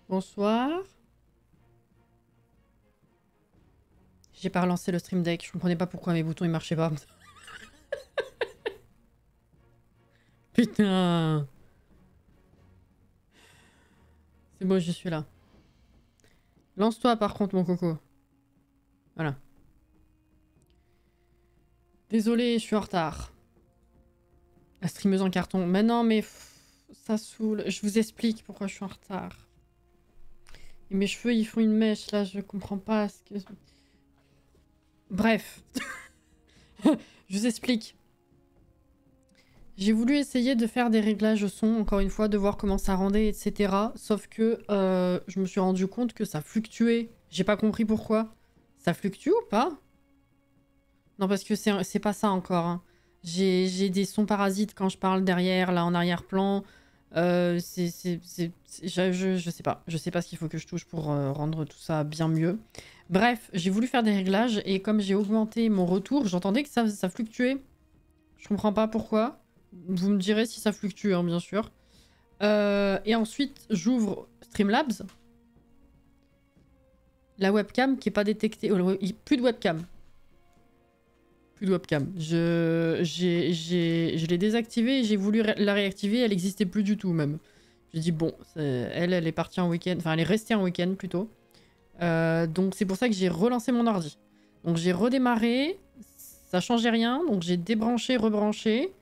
Bonsoir. J'ai pas relancé le stream deck. Je comprenais pas pourquoi mes boutons ils marchaient pas. Putain. C'est bon, je suis là. Lance-toi par contre, mon coco. Voilà. Désolé, je suis en retard. La streameuse en carton. Mais non, mais ça saoule. Je vous explique pourquoi je suis en retard. Et mes cheveux, ils font une mèche là. Je comprends pas ce que. Bref. Je vous explique. J'ai voulu essayer de faire des réglages son, encore une fois, de voir comment ça rendait, etc. Sauf que je me suis rendu compte que ça fluctuait. J'ai pas compris pourquoi. Ça fluctue ou pas? Non, parce que c'est pas ça encore. Hein. J'ai des sons parasites quand je parle derrière, là, en arrière-plan. Je sais pas. Je sais pas ce qu'il faut que je touche pour rendre tout ça bien mieux. Bref, j'ai voulu faire des réglages et comme j'ai augmenté mon retour, j'entendais que ça fluctuait. Je comprends pas pourquoi. Vous me direz si ça fluctue, hein, bien sûr. Et ensuite, j'ouvre Streamlabs. La webcam qui est pas détectée. Oh, plus de webcam. Plus de webcam. Je l'ai désactivée et j'ai voulu la réactiver. Elle n'existait plus du tout, même. J'ai dit, bon, elle est partie en week-end. Enfin, elle est restée en week-end, plutôt. Donc, c'est pour ça que j'ai relancé mon ordi. Donc, j'ai redémarré. Ça changeait rien. Donc, j'ai débranché, rebranché.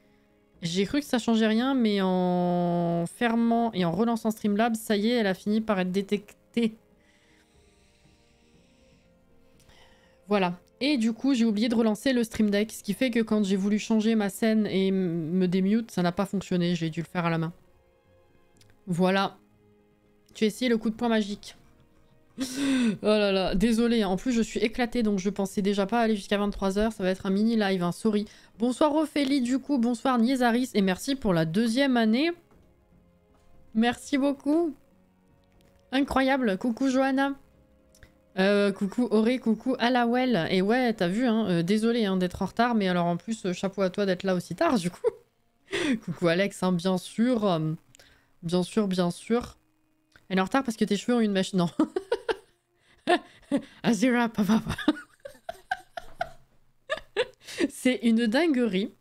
J'ai cru que ça changeait rien, mais en fermant et en relançant Streamlabs, ça y est, elle a fini par être détectée. Voilà. Et du coup, j'ai oublié de relancer le Stream Deck, ce qui fait que quand j'ai voulu changer ma scène et me démute, ça n'a pas fonctionné. J'ai dû le faire à la main. Voilà. Tu as essayé le coup de poing magique. Oh là là, désolé. En plus, je suis éclatée, donc je pensais déjà pas aller jusqu'à 23h. Ça va être un mini live, hein, sorry. Bonsoir Ophélie, du coup. Bonsoir Niezaris. Et merci pour la 2e année. Merci beaucoup. Incroyable. Coucou Johanna. Coucou Auré, coucou Alawel. Et ouais, t'as vu, hein, désolé hein, d'être en retard, mais alors en plus, chapeau à toi d'être là aussi tard, du coup. Coucou Alex, hein, bien sûr. Bien sûr, bien sûr. Elle est en retard parce que tes cheveux ont une mèche. Non. Azira, papa. C'est une dinguerie.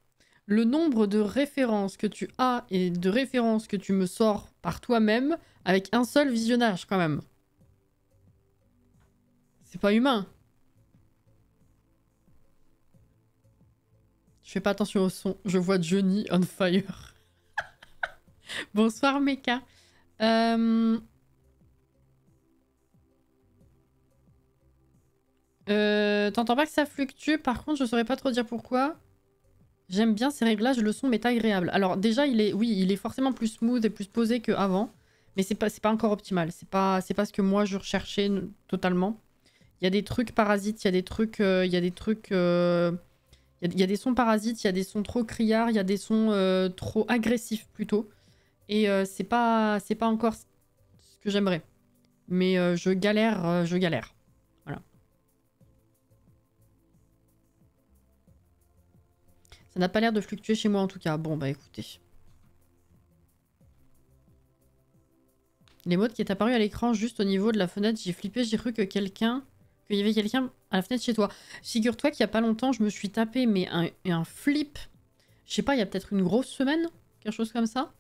Le nombre de références que tu as et de références que tu me sors par toi-même avec un seul visionnage, quand même. C'est pas humain. Je fais pas attention au son. Je vois Johnny on fire. Bonsoir, Mecha. T'entends pas que ça fluctue. Par contre, je saurais pas trop dire pourquoi. J'aime bien ces réglages. Le son m'est agréable. Alors déjà, il est forcément plus smooth et plus posé qu'avant. Mais c'est pas encore optimal. C'est pas ce que moi je recherchais totalement. Il y a des trucs parasites. Il y a des trucs... il y a des sons parasites. Il y a des sons trop criards. Il y a des sons trop agressifs plutôt. Et c'est pas encore ce que j'aimerais. Mais je galère, je galère. Voilà. Ça n'a pas l'air de fluctuer chez moi en tout cas. Bon bah écoutez. L'émote qui est apparu à l'écran juste au niveau de la fenêtre, j'ai flippé, j'ai cru qu'il y avait quelqu'un à la fenêtre chez toi. Figure-toi qu'il y a pas longtemps, je me suis tapé mais un flip. Je sais pas, il y a peut-être une grosse semaine, quelque chose comme ça.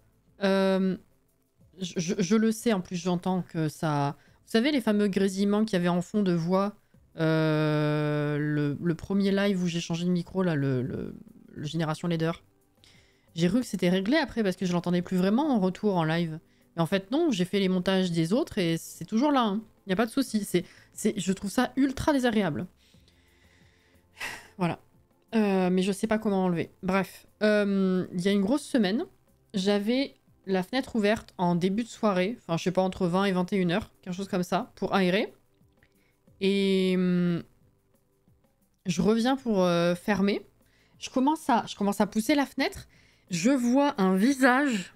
Je le sais, en plus j'entends que ça... Vous savez les fameux grésillements qu'il y avait en fond de voix le premier live où j'ai changé de micro, là, le Génération Leader. J'ai cru que c'était réglé après parce que je l'entendais plus vraiment en retour en live. Mais en fait non, j'ai fait les montages des autres et c'est toujours là. Hein. Il n'y a pas de souci. Je trouve ça ultra désagréable. Voilà. Mais je sais pas comment enlever. Bref. Il y a une grosse semaine, j'avais la fenêtre ouverte en début de soirée. Enfin, je sais pas, entre 20 et 21h. Quelque chose comme ça. Pour aérer. Et je reviens pour fermer. Je commence à pousser la fenêtre. Je vois un visage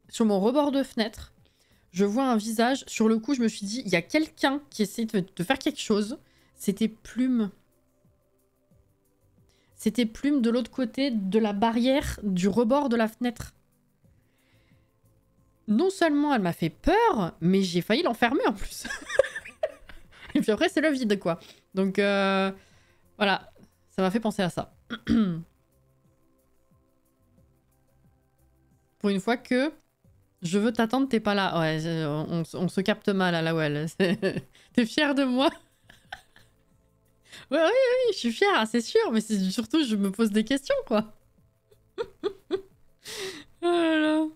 sur mon rebord de fenêtre. Je vois un visage. Sur le coup, je me suis dit, il y a quelqu'un qui essaie de faire quelque chose. C'était Plume. C'était Plume de l'autre côté de la barrière du rebord de la fenêtre. non seulement elle m'a fait peur, mais j'ai failli l'enfermer en plus. Et puis après, c'est le vide, quoi. Donc, voilà. Ça m'a fait penser à ça. Pour une fois que je veux t'attendre, t'es pas là. Ouais, on se capte mal à la Well. T'es fière de moi? Ouais, oui, oui, je suis fière, c'est sûr. Mais c'est surtout, je me pose des questions, quoi. Oh là là.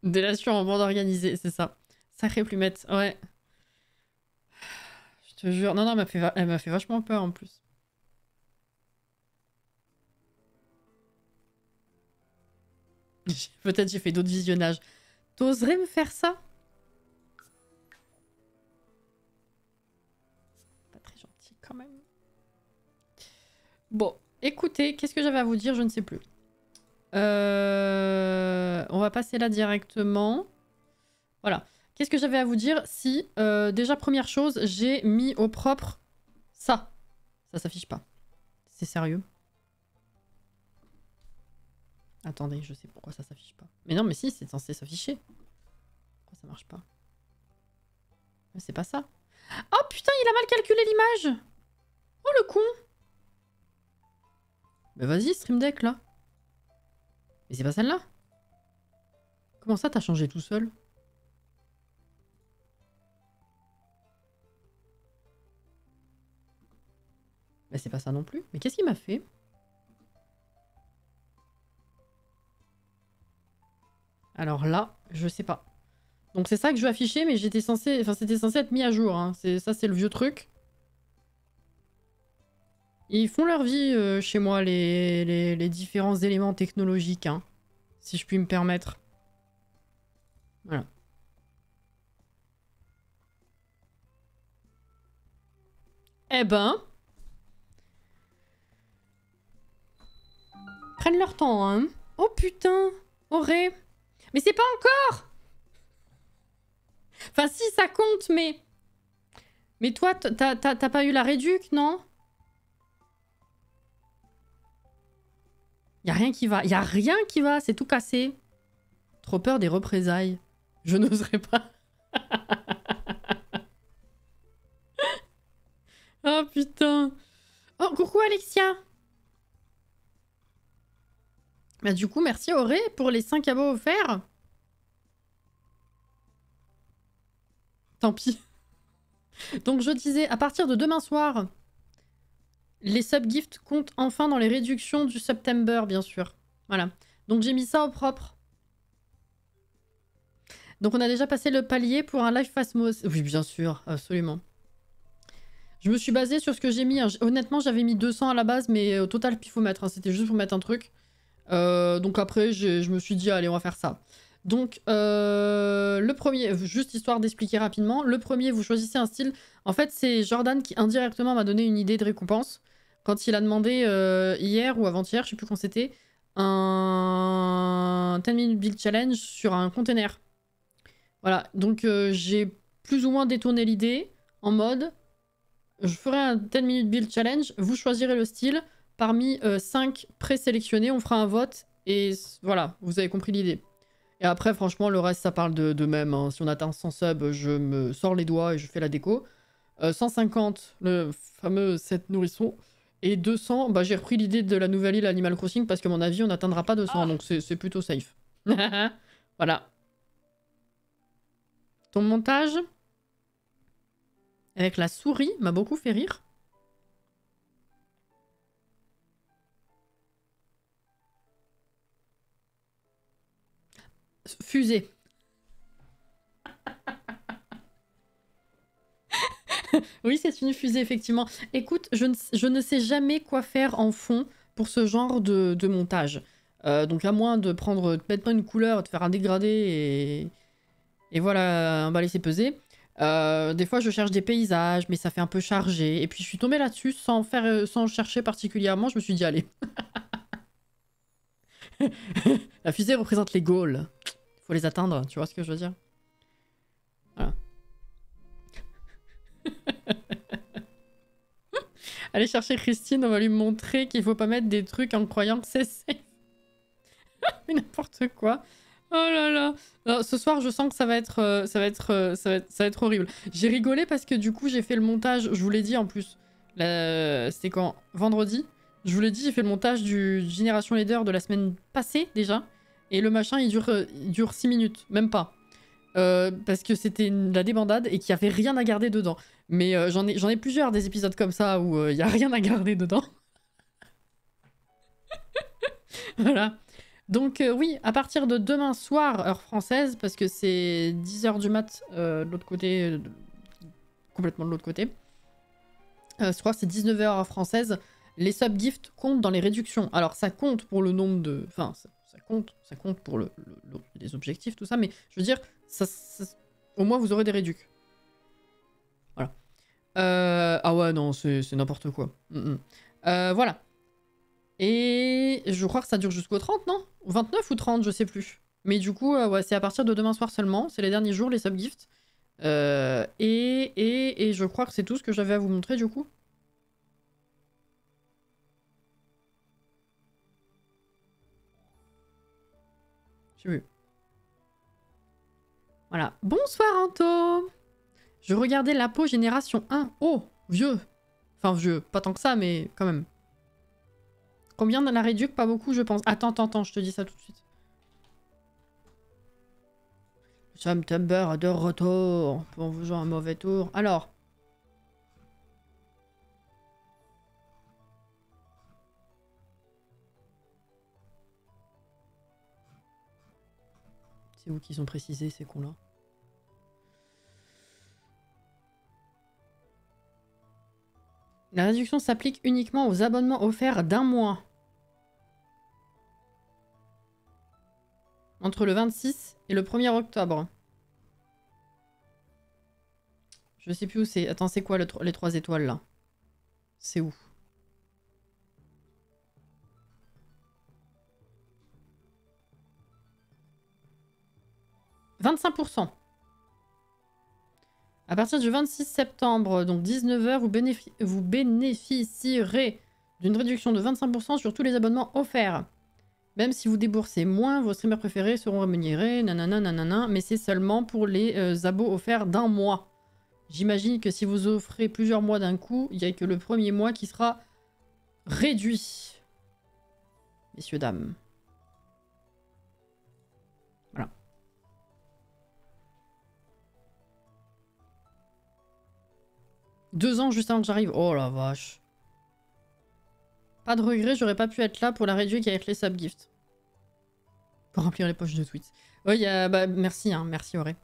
Délation en bande organisée, c'est ça. Sacrée plumette, ouais. Je te jure. Non, non, elle m'a fait vachement peur en plus. Peut-être j'ai fait d'autres visionnages. T'oserais me faire ça? Pas très gentil quand même. Bon, écoutez, qu'est-ce que j'avais à vous dire? Je ne sais plus. On va passer là directement. Voilà. Qu'est-ce que j'avais à vous dire? Si, déjà, première chose, j'ai mis au propre ça. Ça s'affiche pas. C'est sérieux? Attendez, je sais pourquoi ça s'affiche pas. Mais non, mais si, c'est censé s'afficher. Pourquoi ça marche pas? Mais c'est pas ça. Oh putain, il a mal calculé l'image! Oh le con! Bah vas-y, Stream Deck là. Mais c'est pas celle-là? Comment ça t'as changé tout seul? Bah c'est pas ça non plus. Mais qu'est-ce qu'il m'a fait? Alors là, je sais pas. Donc c'est ça que je vais afficher, mais j'étais censé... Enfin, c'était censé être mis à jour. Hein. Ça, c'est le vieux truc. Ils font leur vie chez moi, les différents éléments technologiques, hein, si je puis me permettre. Voilà. Eh ben... Prennent leur temps, hein. Oh putain, Auré. Mais c'est pas encore. Enfin si, ça compte, mais... Mais toi, t'as pas eu la réduc, non? Y a rien qui va. Y a rien qui va, c'est tout cassé. Trop peur des représailles. Je n'oserais pas. Oh putain. Oh, coucou Alexia. Bah du coup, merci Auré pour les 5 abos offerts. Tant pis. Donc je disais, à partir de demain soir, les subgifts comptent enfin dans les réductions du September, bien sûr. Voilà. Donc j'ai mis ça au propre. Donc on a déjà passé le palier pour un live Phasmos. Oui, bien sûr, absolument. Je me suis basée sur ce que j'ai mis. Hein. Honnêtement, j'avais mis 200 à la base, mais au total pifomètre. Hein. C'était juste pour mettre un truc. Donc après, je me suis dit, allez, on va faire ça. Donc, le premier, juste histoire d'expliquer rapidement, le premier, vous choisissez un style. En fait, c'est Jordan qui indirectement m'a donné une idée de récompense quand il a demandé hier ou avant-hier, je sais plus quand c'était, un 10 minutes build challenge sur un container. Voilà, donc j'ai plus ou moins détourné l'idée en mode je ferai un 10 minutes build challenge, vous choisirez le style. Parmi 5 présélectionnés, on fera un vote et voilà, vous avez compris l'idée. Et après, franchement, le reste, ça parle de même. Hein. Si on atteint 100 subs, je me sors les doigts et je fais la déco. 150, le fameux 7 nourrissons. Et 200, bah, j'ai repris l'idée de la nouvelle île Animal Crossing parce que, à mon avis, on n'atteindra pas 200, donc c'est plutôt safe. Voilà. Ton montage avec la souris m'a beaucoup fait rire. Fusée. Oui, c'est une fusée, effectivement. Écoute, je ne sais jamais quoi faire en fond pour ce genre de montage. Donc à moins de mettre pas une couleur, de faire un dégradé et voilà, un balai c'est pesé. Des fois, je cherche des paysages, mais ça fait un peu chargé. Et puis, je suis tombée là-dessus sans chercher particulièrement. Je me suis dit, allez. La fusée représente les goals. Il faut les atteindre, tu vois ce que je veux dire? Voilà. Allez chercher Christine, on va lui montrer qu'il faut pas mettre des trucs en croyant que c'est safe. N'importe quoi. Oh là là. Non, ce soir, je sens que ça va être horrible. J'ai rigolé parce que du coup, j'ai fait le montage. Je vous l'ai dit en plus. C'était quand? Vendredi. Je vous l'ai dit, j'ai fait le montage du Génération Leader de la semaine passée déjà. Et le machin, il dure 6 minutes. Même pas. Parce que c'était la débandade et qu'il n'y avait rien à garder dedans. Mais j'en ai plusieurs des épisodes comme ça où il n'y a rien à garder dedans. Voilà. Donc oui, à partir de demain soir, heure française, parce que c'est 10h du mat de l'autre côté, complètement de l'autre côté. Je crois que c'est 19h heure française. Les sub-gifts comptent dans les réductions. Alors ça compte pour le nombre de... Enfin, ça compte pour les objectifs, tout ça, mais je veux dire, au moins vous aurez des réducs. Voilà. Ah ouais, non, c'est n'importe quoi. Voilà. Et je crois que ça dure jusqu'au 30, non? 29 ou 30, je sais plus. Mais du coup, ouais, c'est à partir de demain soir seulement. C'est les derniers jours, les sub-gifts. Et je crois que c'est tout ce que j'avais à vous montrer, du coup. J'ai vu. Voilà. Bonsoir, Anto! Je regardais la peau génération 1. Oh, vieux. Enfin, vieux. Pas tant que ça, mais quand même. Combien dans la réduc? Pas beaucoup, je pense. Attends, je te dis ça tout de suite. September de retour pour vous jouer un mauvais tour. Alors. C'est où qu'ils ont précisé ces cons-là? La réduction s'applique uniquement aux abonnements offerts d'1 mois. Entre le 26 et le 1er octobre. Je sais plus où c'est. Attends, c'est quoi les 3 étoiles là? C'est où? « 25%. À partir du 26 septembre, donc 19h, vous bénéficierez d'une réduction de 25% sur tous les abonnements offerts. Même si vous déboursez moins, vos streamers préférés seront rémunérés, nanana, nanana, mais c'est seulement pour les abos offerts d'1 mois. J'imagine que si vous offrez plusieurs mois d'un coup, il n'y a que le premier mois qui sera réduit. Messieurs, dames. Voilà. Deux ans juste avant que j'arrive. Oh la vache. Pas de regret, j'aurais pas pu être là pour la réduire avec les subgifts. Pour remplir les poches de tweets. Ouais, bah, merci, hein, merci Auré.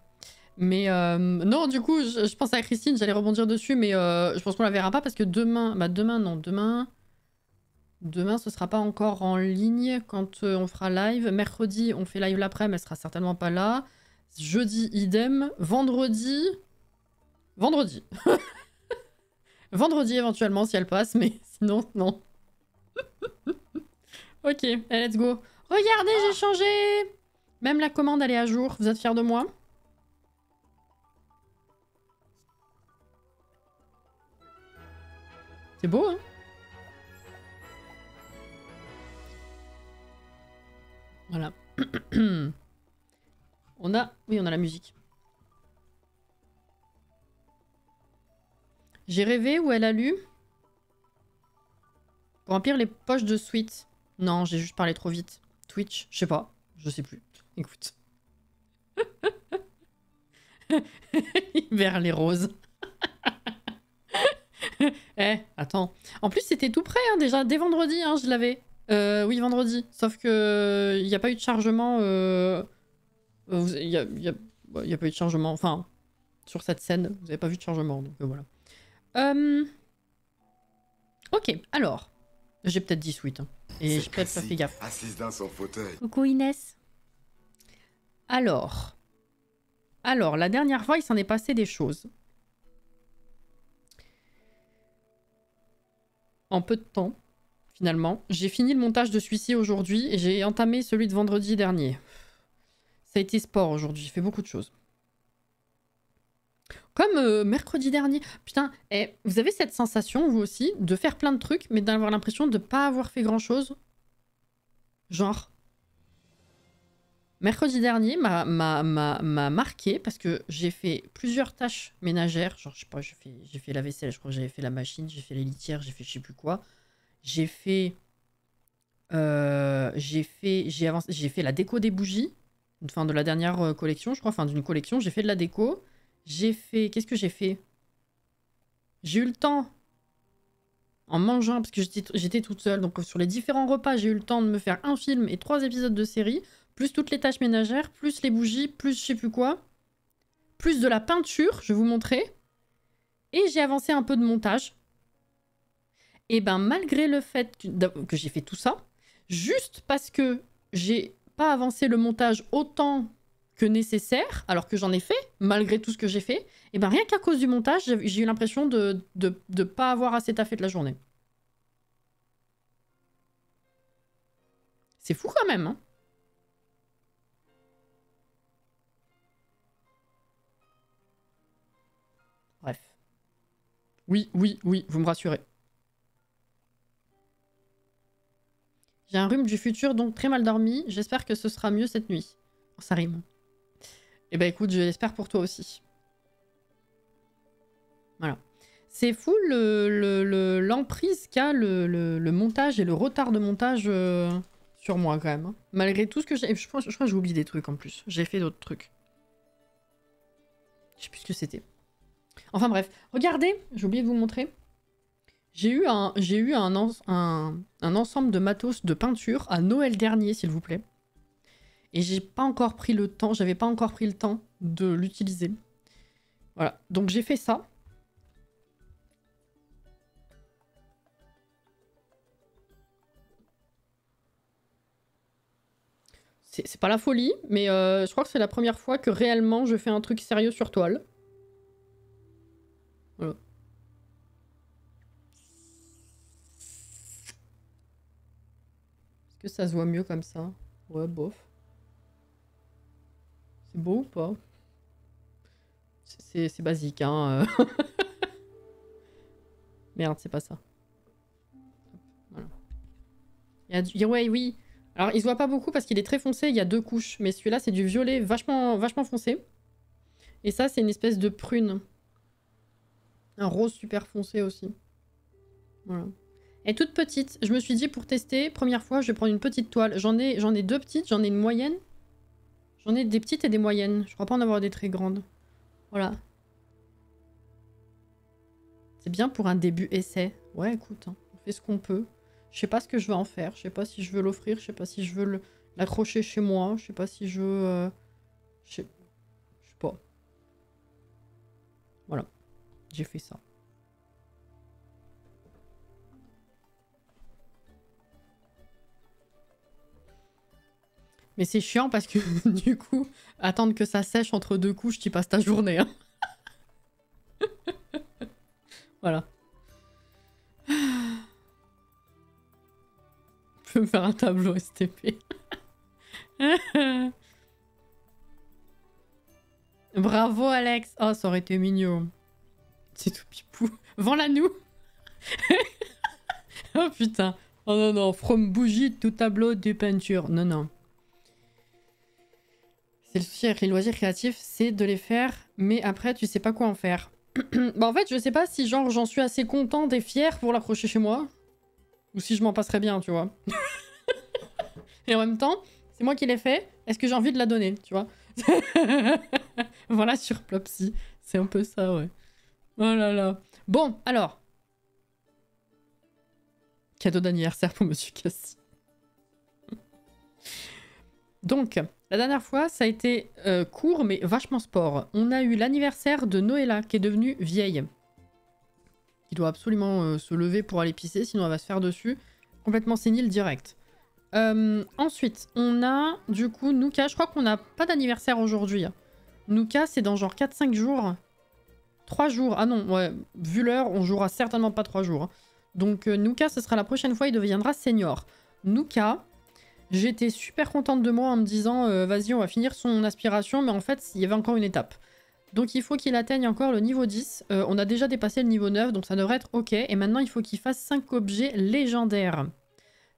Mais non, du coup, je pense à Christine, j'allais rebondir dessus, mais je pense qu'on la verra pas parce que demain, bah demain, non, demain, ce sera pas encore en ligne quand on fera live. Mercredi, on fait live l'après, mais elle sera certainement pas là. Jeudi, idem. Vendredi. Vendredi éventuellement si elle passe, mais sinon, non. Ok, allez, let's go. Regardez, j'ai changé. Même la commande, elle est à jour. Vous êtes fiers de moi? C'est beau, hein? Voilà. Oui, on a la musique. J'ai rêvé ou elle a lu? Pour remplir les poches de Sweet. Non, j'ai juste parlé trop vite. Twitch, je sais pas. Je sais plus. Écoute. Vers les roses. Eh, attends. En plus, c'était tout prêt, hein, déjà. Dès vendredi, hein, je l'avais. Oui, vendredi. Sauf que il n'y a pas eu de chargement. Il y a pas eu de chargement. Enfin, sur cette scène, vous n'avez pas vu de chargement. Donc voilà. Ok, alors. J'ai peut-être dit Sweet. Hein, et j'ai peut-être pas fait gaffe. Assise dans son fauteuil. Coucou Inès. Alors, la dernière fois, il s'en est passé des choses. En peu de temps, finalement. J'ai fini le montage de celui-ci aujourd'hui et j'ai entamé celui de vendredi dernier. Ça a été sport aujourd'hui, j'ai fait beaucoup de choses. Comme mercredi dernier. Putain, vous avez cette sensation, vous aussi, de faire plein de trucs, mais d'avoir l'impression de pas avoir fait grand-chose? Genre, mercredi dernier m'a marqué parce que j'ai fait plusieurs tâches ménagères. Genre, je sais pas, j'ai fait la vaisselle, je crois que j'avais fait la machine, j'ai fait les litières, j'ai fait je sais plus quoi. J'ai fait... j'ai fait la déco des bougies. Enfin, de la dernière collection, je crois. Enfin, d'une collection, j'ai fait de la déco. J'ai fait... Qu'est-ce que j'ai fait? J'ai eu le temps, en mangeant, parce que j'étais toute seule, donc sur les différents repas, j'ai eu le temps de me faire un film et 3 épisodes de série, plus toutes les tâches ménagères, plus les bougies, plus je sais plus quoi, plus de la peinture, je vais vous montrer. Et j'ai avancé un peu de montage. Et ben malgré le fait que j'ai fait tout ça, juste parce que j'ai pas avancé le montage autant que nécessaire, alors que j'en ai fait, malgré tout ce que j'ai fait, et ben rien qu'à cause du montage, j'ai eu l'impression de pas avoir assez taffé de la journée. C'est fou quand même, hein. Bref. Oui, oui, oui, vous me rassurez. J'ai un rhume du futur, donc très mal dormi. J'espère que ce sera mieux cette nuit. Oh, ça rime. Eh ben écoute, je l'espère pour toi aussi. Voilà. C'est fou l'emprise qu'a le montage et le retard de montage sur moi quand même. Hein. Malgré tout ce que j'ai... Je crois que j'ai oublié des trucs en plus. J'ai fait d'autres trucs. Je sais plus ce que c'était. Enfin bref. Regardez, j'ai oublié de vous montrer. J'ai eu un ensemble de matos de peinture à Noël dernier, s'il vous plaît. Et j'ai pas encore pris le temps, j'avais pas encore pris le temps de l'utiliser. Voilà, donc j'ai fait ça. C'est pas la folie, mais je crois que c'est la première fois que réellement je fais un truc sérieux sur toile. Voilà. Est-ce que ça se voit mieux comme ça? Ouais, bof. C'est beau ou pas? C'est basique, hein. Merde, c'est pas ça. Voilà. Ouais, oui. Alors, il se voit pas beaucoup parce qu'il est très foncé, il y a 2 couches. Mais celui-là, c'est du violet vachement foncé. Et ça, c'est une espèce de prune. Un rose super foncé aussi. Voilà. Elle est toute petite. Je me suis dit, pour tester, première fois, je vais prendre une petite toile. J'en ai 2 petites, j'en ai une moyenne. J'en ai des petites et des moyennes. Je crois pas en avoir des très grandes. Voilà. C'est bien pour un début essai. Ouais, écoute, hein, on fait ce qu'on peut. Je sais pas ce que je vais en faire. Je sais pas si je veux l'offrir. Je sais pas si je veux l'accrocher chez moi. Je sais pas si je veux... Je sais pas. Voilà. J'ai fait ça. Mais c'est chiant parce que du coup, attendre que ça sèche entre 2 couches, tu passes ta journée. Hein. Voilà. Je peux me faire un tableau STP. Bravo Alex. Oh, ça aurait été mignon. C'est tout pipou. Vends-la nous. Oh putain. Oh non, non. From bougie to tableau de peinture. Non, non. C'est le souci avec les loisirs créatifs, c'est de les faire, mais après, tu sais pas quoi en faire. Bah en fait, je sais pas si genre j'en suis assez contente et fière pour l'accrocher chez moi. Ou si je m'en passerais bien, tu vois. Et en même temps, c'est moi qui l'ai fait. Est-ce que j'ai envie de la donner, tu vois? Voilà, sur Plopsy. C'est un peu ça, ouais. Oh là là. Bon, alors. Cadeau d'anniversaire pour Monsieur Cassie. Donc, la dernière fois, ça a été court, mais vachement sport. On a eu l'anniversaire de Noëlla, qui est devenue vieille. Qui doit absolument se lever pour aller pisser, sinon elle va se faire dessus. Complètement sénile direct. Ensuite, on a du coup Nuka. Je crois qu'on n'a pas d'anniversaire aujourd'hui. Nuka, c'est dans genre 4-5 jours. 3 jours. Ah non, ouais. Vu l'heure, on jouera certainement pas 3 jours. Donc Nuka, ce sera la prochaine fois, il deviendra senior. Nuka, j'étais super contente de moi en me disant vas-y, on va finir son aspiration, mais en fait, il y avait encore une étape. Donc il faut qu'il atteigne encore le niveau 10. On a déjà dépassé le niveau 9, donc ça devrait être ok. Et maintenant, il faut qu'il fasse 5 objets légendaires.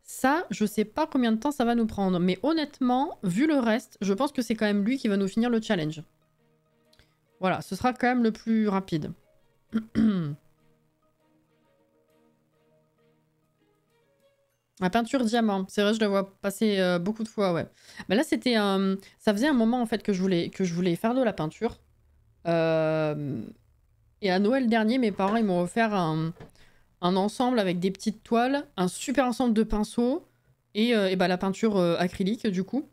Ça, je sais pas combien de temps ça va nous prendre. Mais honnêtement, vu le reste, je pense que c'est quand même lui qui va nous finir le challenge. Voilà, ce sera quand même le plus rapide. La peinture diamant, c'est vrai, je la vois passer beaucoup de fois, ouais. Mais là, c'était un... Ça faisait un moment, en fait, que je voulais faire de la peinture. Et à Noël dernier, mes parents, ils m'ont offert un ensemble avec des petites toiles, un super ensemble de pinceaux et bah, la peinture acrylique, du coup.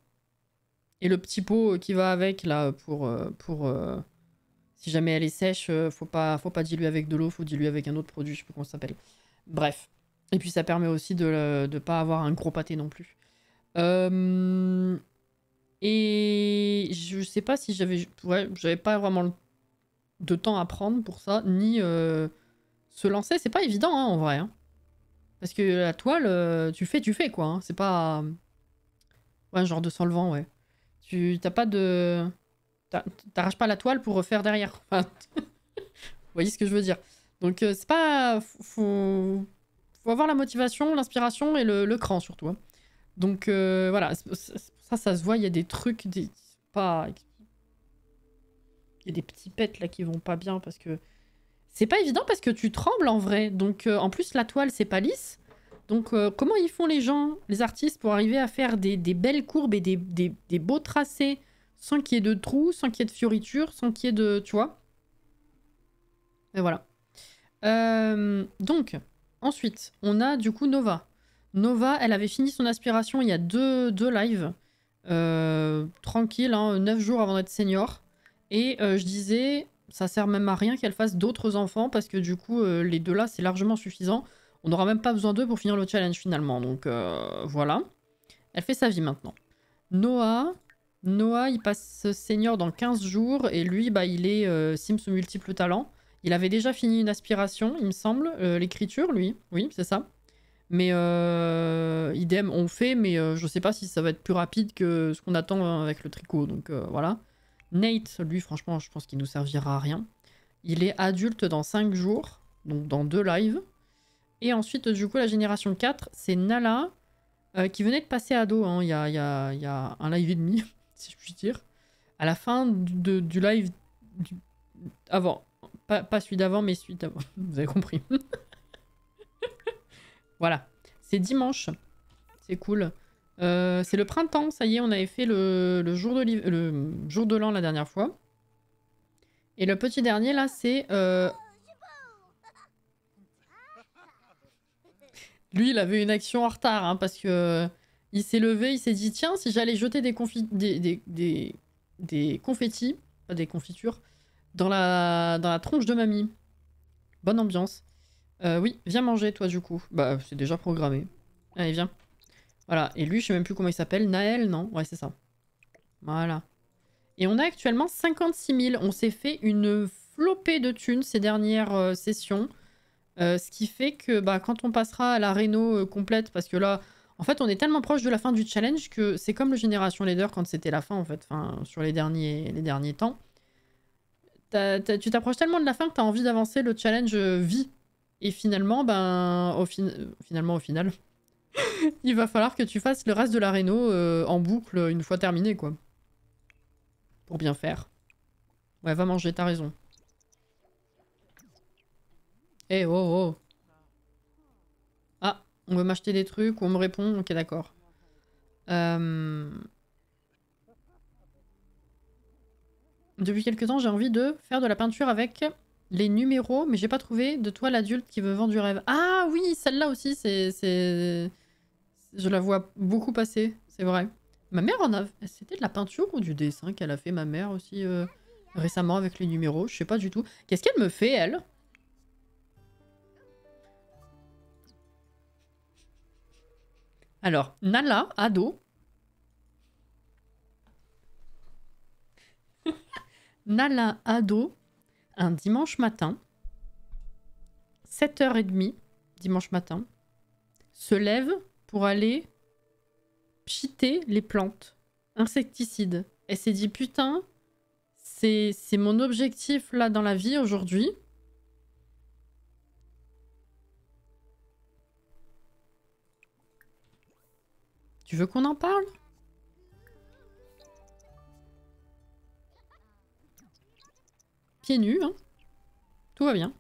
Et le petit pot qui va avec, là, pour si jamais elle est sèche, faut pas diluer avec de l'eau, faut diluer avec un autre produit, je sais plus comment ça s'appelle. Bref. Et puis ça permet aussi de ne pas avoir un gros pâté non plus. Et je sais pas si j'avais... Ouais, j'avais pas vraiment de temps à prendre pour ça, ni se lancer. C'est pas évident, hein, en vrai. Hein. Parce que la toile, tu fais, quoi. Hein. C'est pas... Ouais, un genre de solvant, ouais. T'as pas de... T'arraches pas la toile pour refaire derrière. Enfin, vous voyez ce que je veux dire. Donc c'est pas... Faut avoir la motivation, l'inspiration et le cran surtout. Hein. Donc voilà, ça se voit, il y a des trucs, pas... Il y a des petits pets là qui vont pas bien parce que... C'est pas évident parce que tu trembles en vrai. Donc en plus la toile c'est pas lisse. Donc comment ils font les gens, les artistes pour arriver à faire des belles courbes et des beaux tracés sans qu'il y ait de trous, sans qu'il y ait de fioritures, sans qu'il y ait de... Tu vois. Et voilà. Donc... Ensuite, on a du coup Nova. Nova, elle avait fini son aspiration il y a deux lives. Tranquille, hein, 9 jours avant d'être senior. Et je disais, ça sert même à rien qu'elle fasse d'autres enfants parce que du coup, les deux là, c'est largement suffisant. On n'aura même pas besoin d'eux pour finir le challenge finalement. Donc voilà. Elle fait sa vie maintenant. Noah, il passe senior dans 15 jours et lui, bah, il est Sims multiples talents. Il avait déjà fini une aspiration, il me semble, l'écriture, lui. Oui, c'est ça. Mais idem, on fait, mais je sais pas si ça va être plus rapide que ce qu'on attend avec le tricot. Donc voilà. Nate, lui, franchement, je pense qu'il nous servira à rien. Il est adulte dans 5 jours, donc dans 2 lives. Et ensuite, du coup, la génération 4, c'est Nala, qui venait de passer ado, hein, il y a un live et demi, si je puis dire. À la fin du live avant. Pas celui d'avant, mais celui d'avant. Vous avez compris. Voilà. C'est dimanche. C'est cool. C'est le printemps, ça y est, on avait fait le jour de l'an la dernière fois. Et le petit dernier, là, c'est... Lui, il avait une action en retard, hein, parce que il s'est levé, il s'est dit, tiens, si j'allais jeter des confettis, pas des confitures, dans la tronche de mamie. Bonne ambiance. Oui, viens manger, toi, du coup. Bah, c'est déjà programmé. Allez, viens. Voilà. Et lui, je sais même plus comment il s'appelle. Naël, non? Ouais, c'est ça. Voilà. Et on a actuellement 56 000. On s'est fait une flopée de thunes ces dernières sessions. Ce qui fait que bah, quand on passera à la réno complète, parce que là, en fait, on est tellement proche de la fin du challenge que c'est comme le Génération Leader quand c'était la fin, en fait, enfin, sur les derniers temps. Tu t'approches tellement de la fin que tu as envie d'avancer le challenge vie. Et finalement, ben, au final, il va falloir que tu fasses le reste de la réno en boucle une fois terminé, quoi. Pour bien faire. Ouais, va manger, t'as raison. Eh, oh, oh. Ah, on veut m'acheter des trucs ou on me répond. Ok, d'accord. Depuis quelques temps, j'ai envie de faire de la peinture avec les numéros, mais j'ai pas trouvé de toile adulte qui veut vendre du rêve. Ah oui, celle-là aussi, c'est... Je la vois beaucoup passer, c'est vrai. Ma mère en a... C'était de la peinture ou du dessin qu'elle a fait, ma mère aussi, récemment avec les numéros? Je sais pas du tout. Qu'est-ce qu'elle me fait, elle? Alors, Nala, ado. Nala, ado, un dimanche matin, 7h30, dimanche matin, se lève pour aller pchiter les plantes. Insecticide. Elle s'est dit, putain, c'est mon objectif là dans la vie aujourd'hui. Tu veux qu'on en parle? Pieds nus, hein. Tout va bien.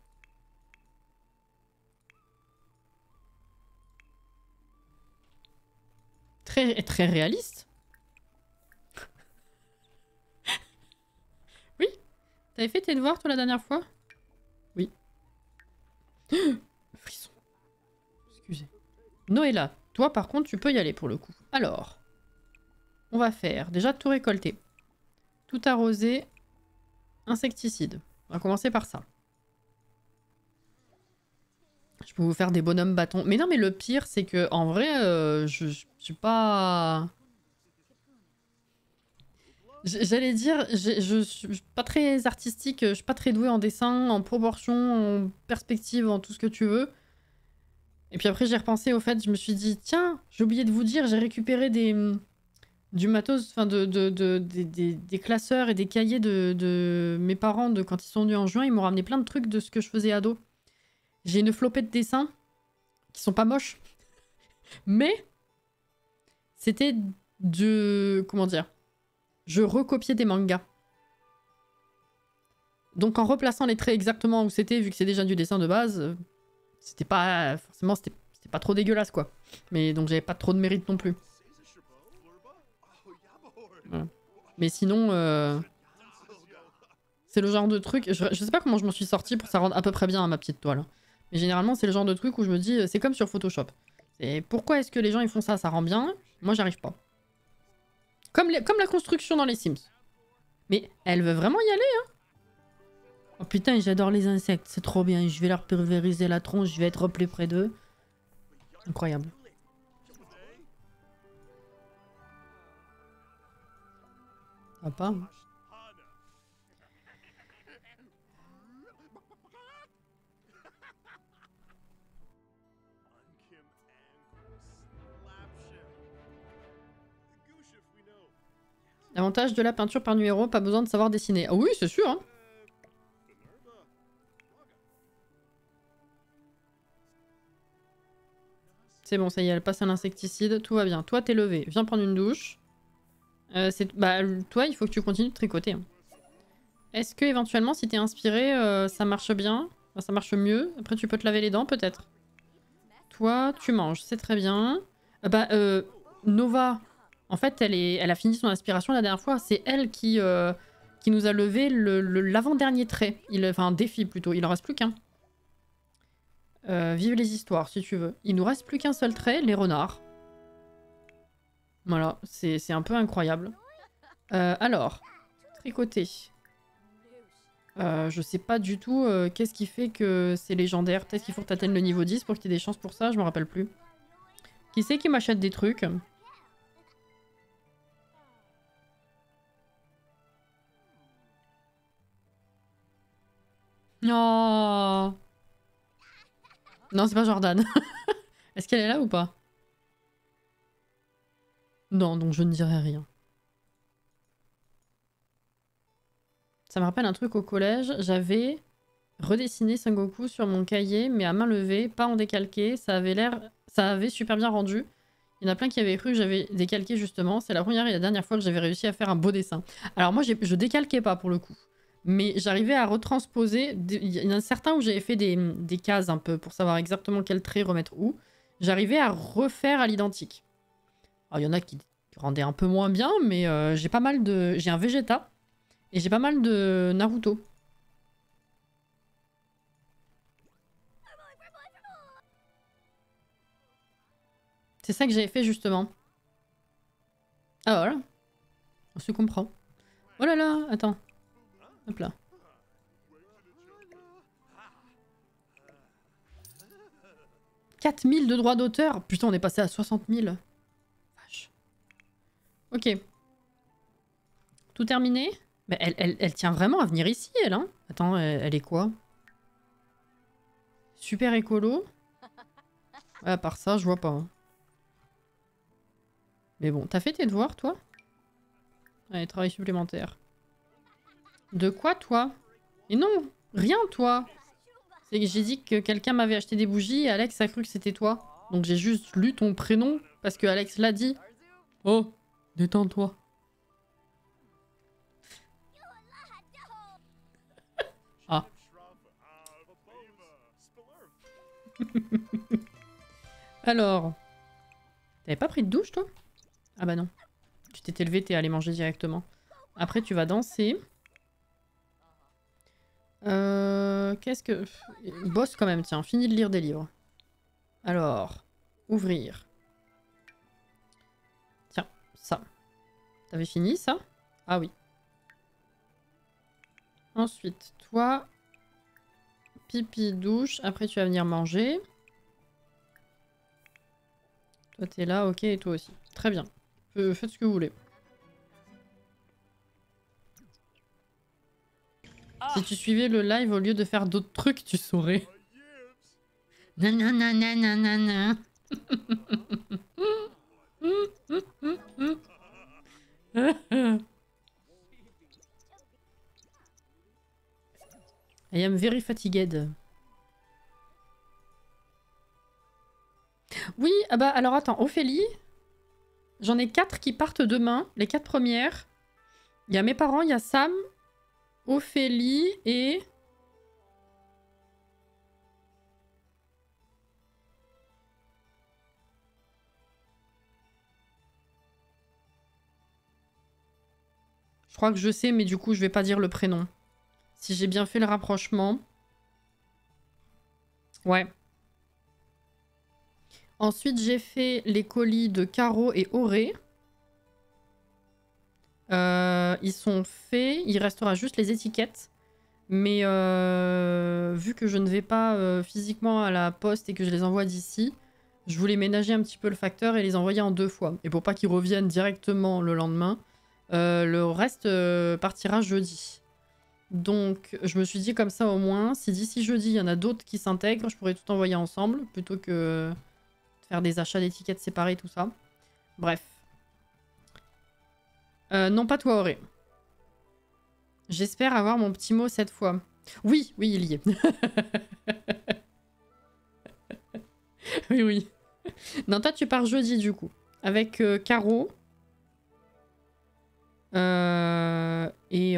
Très réaliste. Oui. T'avais fait tes devoirs toi la dernière fois? Oui. Frisson. Excusez. Noëlla, toi par contre tu peux y aller pour le coup. Alors, on va faire déjà tout récolter. Tout arroser. Insecticide. On va commencer par ça. Je peux vous faire des bonhommes bâtons. Mais non, mais le pire, c'est que en vrai, je suis pas... J'allais dire, je suis pas très artistique, je suis pas très douée en dessin, en proportion, en perspective, en tout ce que tu veux. Et puis après, j'ai repensé au fait, je me suis dit, tiens, j'ai oublié de vous dire, j'ai récupéré du matos, enfin des classeurs et des cahiers de mes parents de quand ils sont venus en juin. Ils m'ont ramené plein de trucs de ce que je faisais ado. J'ai une flopée de dessins qui sont pas moches. Mais c'était comment dire? Je recopiais des mangas. Donc en replaçant les traits exactement où c'était, vu que c'est déjà du dessin de base, c'était pas... Forcément, c'était pas trop dégueulasse, quoi. Mais donc j'avais pas trop de mérite non plus. Voilà. Mais sinon... c'est le genre de truc... Je sais pas comment je m'en suis sortie pour que ça rende à peu près bien à ma petite toile. Mais généralement, c'est le genre de truc où je me dis... C'est comme sur Photoshop. Pourquoi est-ce que les gens ils font ça? Ça rend bien. Moi, j'arrive pas. Comme la construction dans les Sims. Mais elle veut vraiment y aller, hein. Oh putain, j'adore les insectes, c'est trop bien. Je vais leur pulvériser la tronche, je vais être plus près d'eux. Incroyable. Ça va pas, hein. L'avantage de la peinture par numéro, pas besoin de savoir dessiner. Ah oui, c'est sûr, hein. C'est bon, ça y est, elle passe à l'insecticide, tout va bien. Toi, t'es levé, viens prendre une douche. Bah, toi, il faut que tu continues de tricoter, hein. Est-ce que éventuellement, si t'es inspiré, ça marche bien? Enfin, ça marche mieux? Après, tu peux te laver les dents, peut-être. Toi, tu manges, c'est très bien. Nova, en fait, elle a fini son aspiration la dernière fois. C'est elle qui nous a levé l'avant-dernier trait. Enfin, un défi plutôt. Il en reste plus qu'un. Vive les histoires, si tu veux. Il nous reste plus qu'un seul trait, les renards. Voilà, c'est un peu incroyable. Alors, tricoter. Je sais pas du tout qu'est-ce qui fait que c'est légendaire. Peut-être qu'il faut que t'atteignes le niveau 10 pour que t'aies des chances pour ça, je me rappelle plus. Qui c'est qui m'achète des trucs? Oh non, c'est pas Jordan. Est-ce qu'elle est là ou pas? Non, donc je ne dirai rien. Ça me rappelle un truc au collège. J'avais redessiné Sengoku sur mon cahier, mais à main levée, pas en décalqué. Ça avait super bien rendu. Il y en a plein qui avaient cru que j'avais décalqué justement. C'est la première et la dernière fois que j'avais réussi à faire un beau dessin. Alors moi, je décalquais pas pour le coup. Mais j'arrivais à retransposer. Il y en a certains où j'avais fait des cases un peu pour savoir exactement quel trait remettre où. J'arrivais à refaire à l'identique. Alors il y en a qui rendaient un peu moins bien, mais j'ai pas mal de... J'ai un Vegeta et j'ai pas mal de Naruto. C'est ça que j'avais fait justement. Ah voilà. On se comprend. Oh là là, attends. Hop là. « 4 000 de droits d'auteur. Putain, on est passé à 60 000. Vache. Ok. Tout terminé? Mais elle tient vraiment à venir ici, elle, hein? Attends, elle est quoi? Super écolo. Ouais, à part ça, je vois pas, hein. Mais bon, t'as fait tes devoirs, toi? Allez, travail supplémentaire. De quoi, toi? Et non, rien, toi. C'est que j'ai dit que quelqu'un m'avait acheté des bougies et Alex a cru que c'était toi. Donc j'ai juste lu ton prénom parce que Alex l'a dit. Oh, détends-toi. Ah. Alors, t'avais pas pris de douche, toi? Ah bah non. Tu t'étais levé, t'es allé manger directement. Après, tu vas danser. Qu'est-ce que... Bosse quand même, tiens. Finis de lire des livres. Alors, ouvrir. Tiens, ça. T'avais fini, ça? Ah oui. Ensuite, toi... Pipi, douche. Après, tu vas venir manger. Toi, t'es là, ok, et toi aussi. Très bien. Faites ce que vous voulez. Si tu suivais le live au lieu de faire d'autres trucs, tu saurais. Nananananana. I am very fatigued. Oui, ah bah alors attends, Ophélie, j'en ai 4 qui partent demain, les 4 premières. Il y a mes parents, il y a Sam, Ophélie et... Je crois que je sais, mais du coup, je vais pas dire le prénom. Si j'ai bien fait le rapprochement. Ouais. Ensuite, j'ai fait les colis de Caro et Auré. Ils sont faits. Il restera juste les étiquettes. Mais vu que je ne vais pas physiquement à la poste et que je les envoie d'ici, je voulais ménager un petit peu le facteur et les envoyer en 2 fois. Et pour pas qu'ils reviennent directement le lendemain, le reste partira jeudi. Donc je me suis dit comme ça au moins, si d'ici jeudi il y en a d'autres qui s'intègrent, je pourrais tout envoyer ensemble plutôt que de faire des achats d'étiquettes séparés, tout ça. Bref. Non, pas toi, Auré. J'espère avoir mon petit mot cette fois. Oui, oui, il y est. Oui, oui. Non, toi, tu pars jeudi, du coup. Avec Caro. Et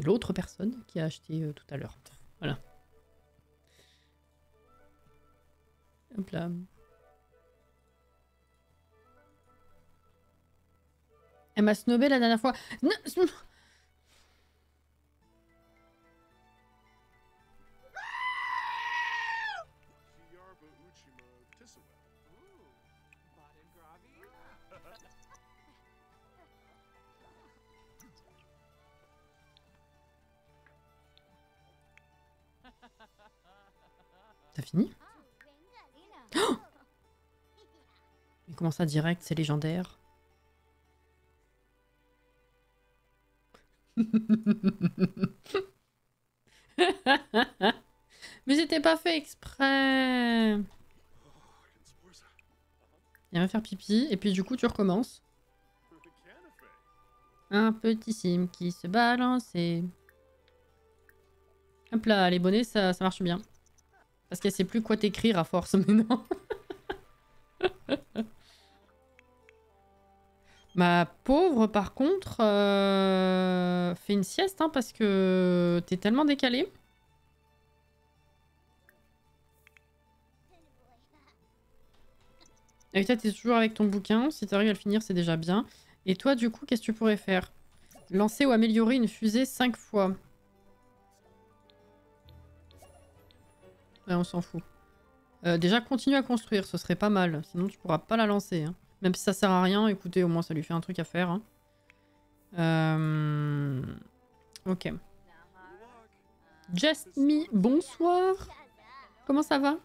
l'autre personne qui a acheté tout à l'heure. Voilà. Hop là. Elle m'a snobé la dernière fois. Non. T'as fini? Oh, mais comment ça direct, c'est légendaire. Mais c'était pas fait exprès. Il va faire pipi et puis du coup tu recommences. Un petit sim qui se balançait. Hop là, les bonnets ça marche bien. Parce qu'elle sait plus quoi t'écrire à force, mais non. Ma pauvre, par contre, fais une sieste, hein, parce que t'es tellement décalé. Et toi, t'es toujours avec ton bouquin. Si t'arrives à le finir, c'est déjà bien. Et toi, du coup, qu'est-ce que tu pourrais faire? Lancer ou améliorer une fusée 5 fois. Ouais, on s'en fout. Déjà, continue à construire, ce serait pas mal. Sinon, tu pourras pas la lancer. Hein. Même si ça sert à rien, écoutez, au moins, ça lui fait un truc à faire. Hein. Ok. Just Me, bonsoir. Comment ça va?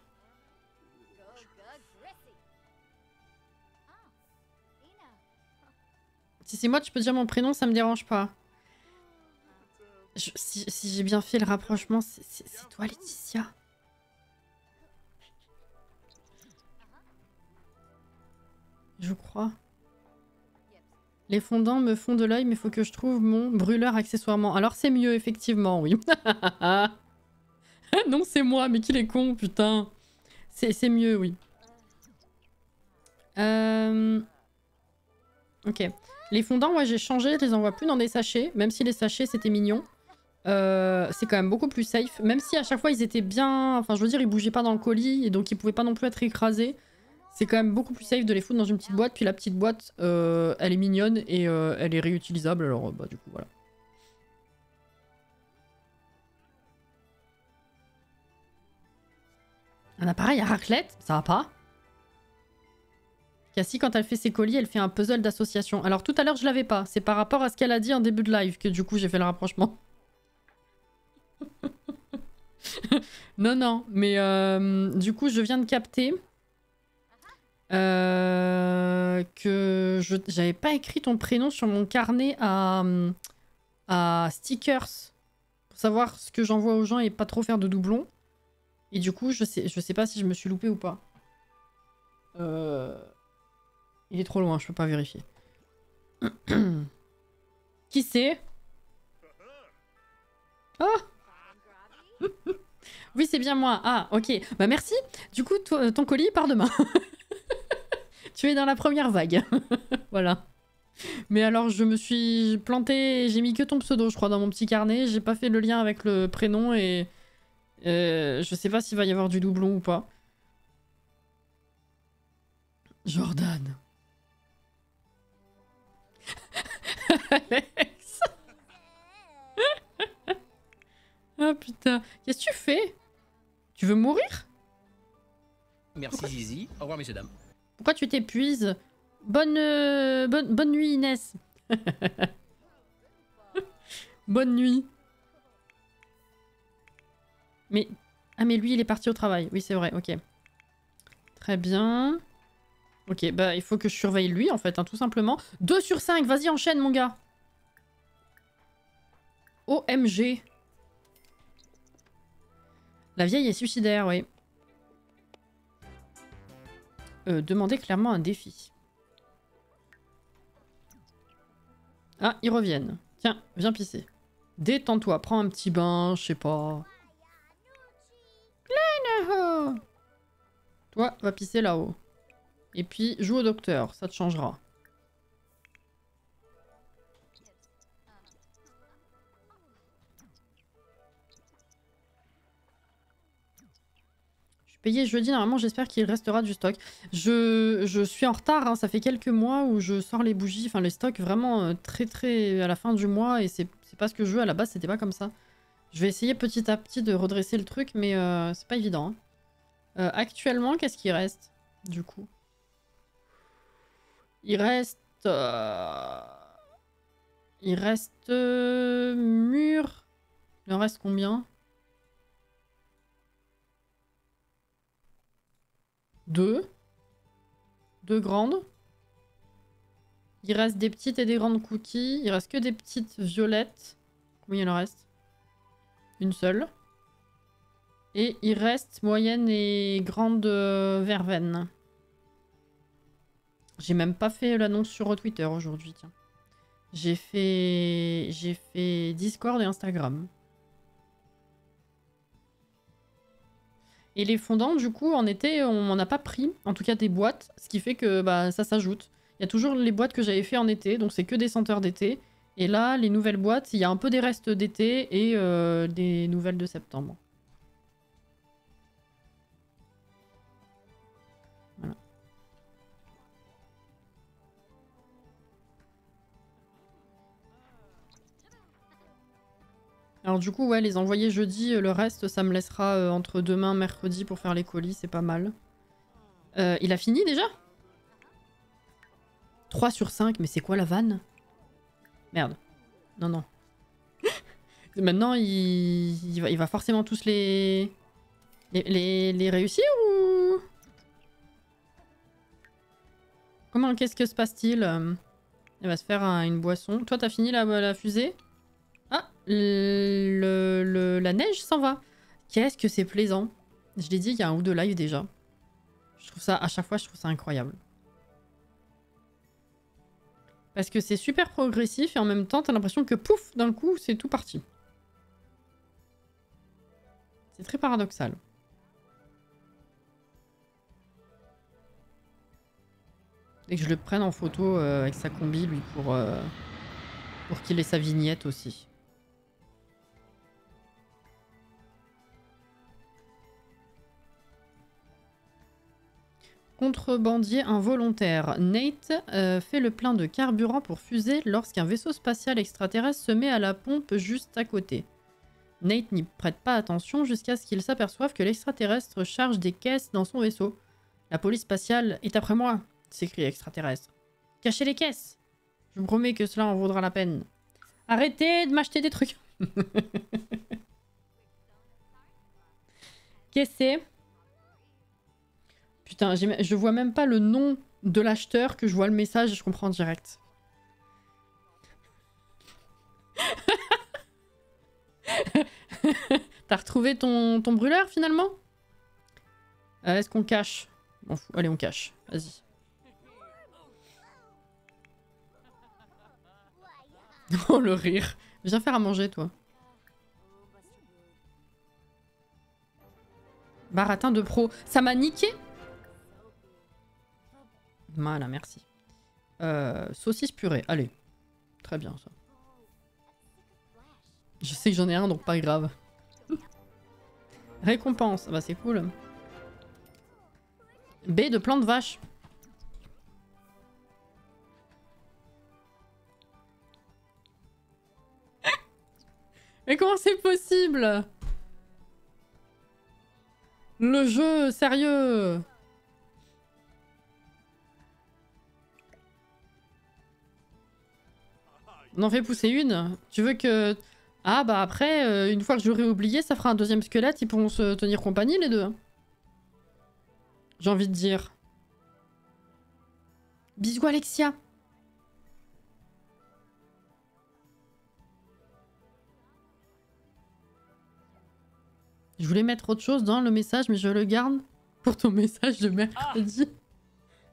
Si c'est moi, tu peux dire mon prénom, ça me dérange pas. Si j'ai bien fait le rapprochement, c'est toi, Laetitia. Je crois. Les fondants me font de l'œil, mais faut que je trouve mon brûleur accessoirement. Alors c'est mieux, effectivement, oui. Non, c'est moi, mais qu'il est con, putain. C'est mieux, oui. Ok. Les fondants, ouais, j'ai changé, je les envoie plus dans des sachets, même si les sachets, c'était mignon. C'est quand même beaucoup plus safe, même si à chaque fois, ils étaient bien... Enfin, je veux dire, ils bougeaient pas dans le colis, et donc ils pouvaient pas non plus être écrasés. C'est quand même beaucoup plus safe de les foutre dans une petite boîte, puis la petite boîte, elle est mignonne et elle est réutilisable, alors bah du coup, voilà. Un appareil à raclette, ça va pas. Cassie, quand elle fait ses colis, elle fait un puzzle d'association. Alors tout à l'heure, je l'avais pas. C'est par rapport à ce qu'elle a dit en début de live que du coup, j'ai fait le rapprochement. Non, non, mais du coup, je viens de capter que j'avais pas écrit ton prénom sur mon carnet à stickers pour savoir ce que j'envoie aux gens et pas trop faire de doublons. Et du coup, je sais pas si je me suis loupé ou pas. Il est trop loin, je peux pas vérifier. Qui c'est? Oh! Oui, c'est bien moi. Ah, ok. Bah merci. Du coup, ton colis part demain. Tu es dans la première vague. Voilà. Mais alors, je me suis plantée, j'ai mis que ton pseudo, je crois, dans mon petit carnet. J'ai pas fait le lien avec le prénom et je sais pas s'il va y avoir du doublon ou pas. Jordan. Alex. Ah putain. Qu'est-ce que tu fais? Tu veux mourir? Merci Zizi. Au revoir messieurs dames. Pourquoi tu t'épuises? Bonne nuit Inès. Bonne nuit. Mais... Ah mais lui il est parti au travail. Oui c'est vrai, ok. Très bien. Ok, bah il faut que je surveille lui en fait, hein, tout simplement. 2 sur 5, vas-y enchaîne mon gars. OMG. La vieille est suicidaire, oui. Demandez clairement un défi. Ah, ils reviennent. Tiens, viens pisser. Détends-toi, prends un petit bain, je sais pas. Lena. Toi, va pisser là-haut. Et puis, joue au docteur, ça te changera. Je suis payé jeudi, normalement j'espère qu'il restera du stock. Je suis en retard, hein, ça fait quelques mois où je sors les bougies, enfin les stocks vraiment très à la fin du mois et c'est pas ce que je veux, à la base c'était pas comme ça. Je vais essayer petit à petit de redresser le truc mais c'est pas évident. Hein. Actuellement, qu'est-ce qu'il reste du coup? Il reste... Il reste... mur. Il en reste combien? 2. 2 grandes. Il reste des petites et des grandes cookies. Il reste que des petites violettes. Combien il en reste? Une seule. Et il reste moyenne et grande verveine. J'ai même pas fait l'annonce sur Twitter aujourd'hui, tiens. J'ai fait Discord et Instagram. Et les fondants, du coup, en été, on m'en a pas pris. En tout cas, des boîtes. Ce qui fait que bah, ça s'ajoute. Il y a toujours les boîtes que j'avais fait en été. Donc, c'est que des senteurs d'été. Et là, les nouvelles boîtes, il y a un peu des restes d'été et des nouvelles de septembre. Voilà. Alors du coup, ouais, les envoyer jeudi, le reste, ça me laissera entre demain, mercredi pour faire les colis, c'est pas mal. Il a fini déjà? 3 sur 5, mais c'est quoi la vanne? Merde. Non, non. Maintenant, il va forcément tous les réussir ou... Comment, qu'est-ce que se passe-t-il? Il va se faire une boisson. Toi, t'as fini la fusée? Ah, la neige s'en va. Qu'est-ce que c'est plaisant. Je l'ai dit, il y a un ou deux lives déjà. Je trouve ça, à chaque fois, je trouve ça incroyable. Parce que c'est super progressif et en même temps, t'as l'impression que pouf, d'un coup, c'est tout parti. C'est très paradoxal. Et que je le prenne en photo avec sa combi, lui, pour qu'il ait sa vignette aussi. Contrebandier involontaire. Nate fait le plein de carburant pour fusée lorsqu'un vaisseau spatial extraterrestre se met à la pompe juste à côté. Nate n'y prête pas attention jusqu'à ce qu'il s'aperçoive que l'extraterrestre charge des caisses dans son vaisseau. La police spatiale est après moi, s'écrie l'extraterrestre. Cachez les caisses. Je vous promets que cela en vaudra la peine. Arrêtez de m'acheter des trucs. Qu'est-ce que c'est? Putain, je vois même pas le nom de l'acheteur que je vois le message et je comprends direct. T'as retrouvé ton brûleur finalement? Est-ce qu'on cache? M'en fous. Allez, on cache. Vas-y. Oh, le rire. Viens faire à manger, toi. Baratin de pro. Ça m'a niqué? Voilà, merci. Saucisse purée. Allez. Très bien, ça. Je sais que j'en ai un, donc pas grave. Récompense. Bah, c'est cool. B de plante vache. Mais comment c'est possible? Le jeu, sérieux? On en fait pousser une? Tu veux que... Ah bah après, une fois que j'aurai oublié, ça fera un deuxième squelette, ils pourront se tenir compagnie les deux. Hein. J'ai envie de dire. Bisous Alexia. Je voulais mettre autre chose dans le message, mais je le garde pour ton message de mercredi.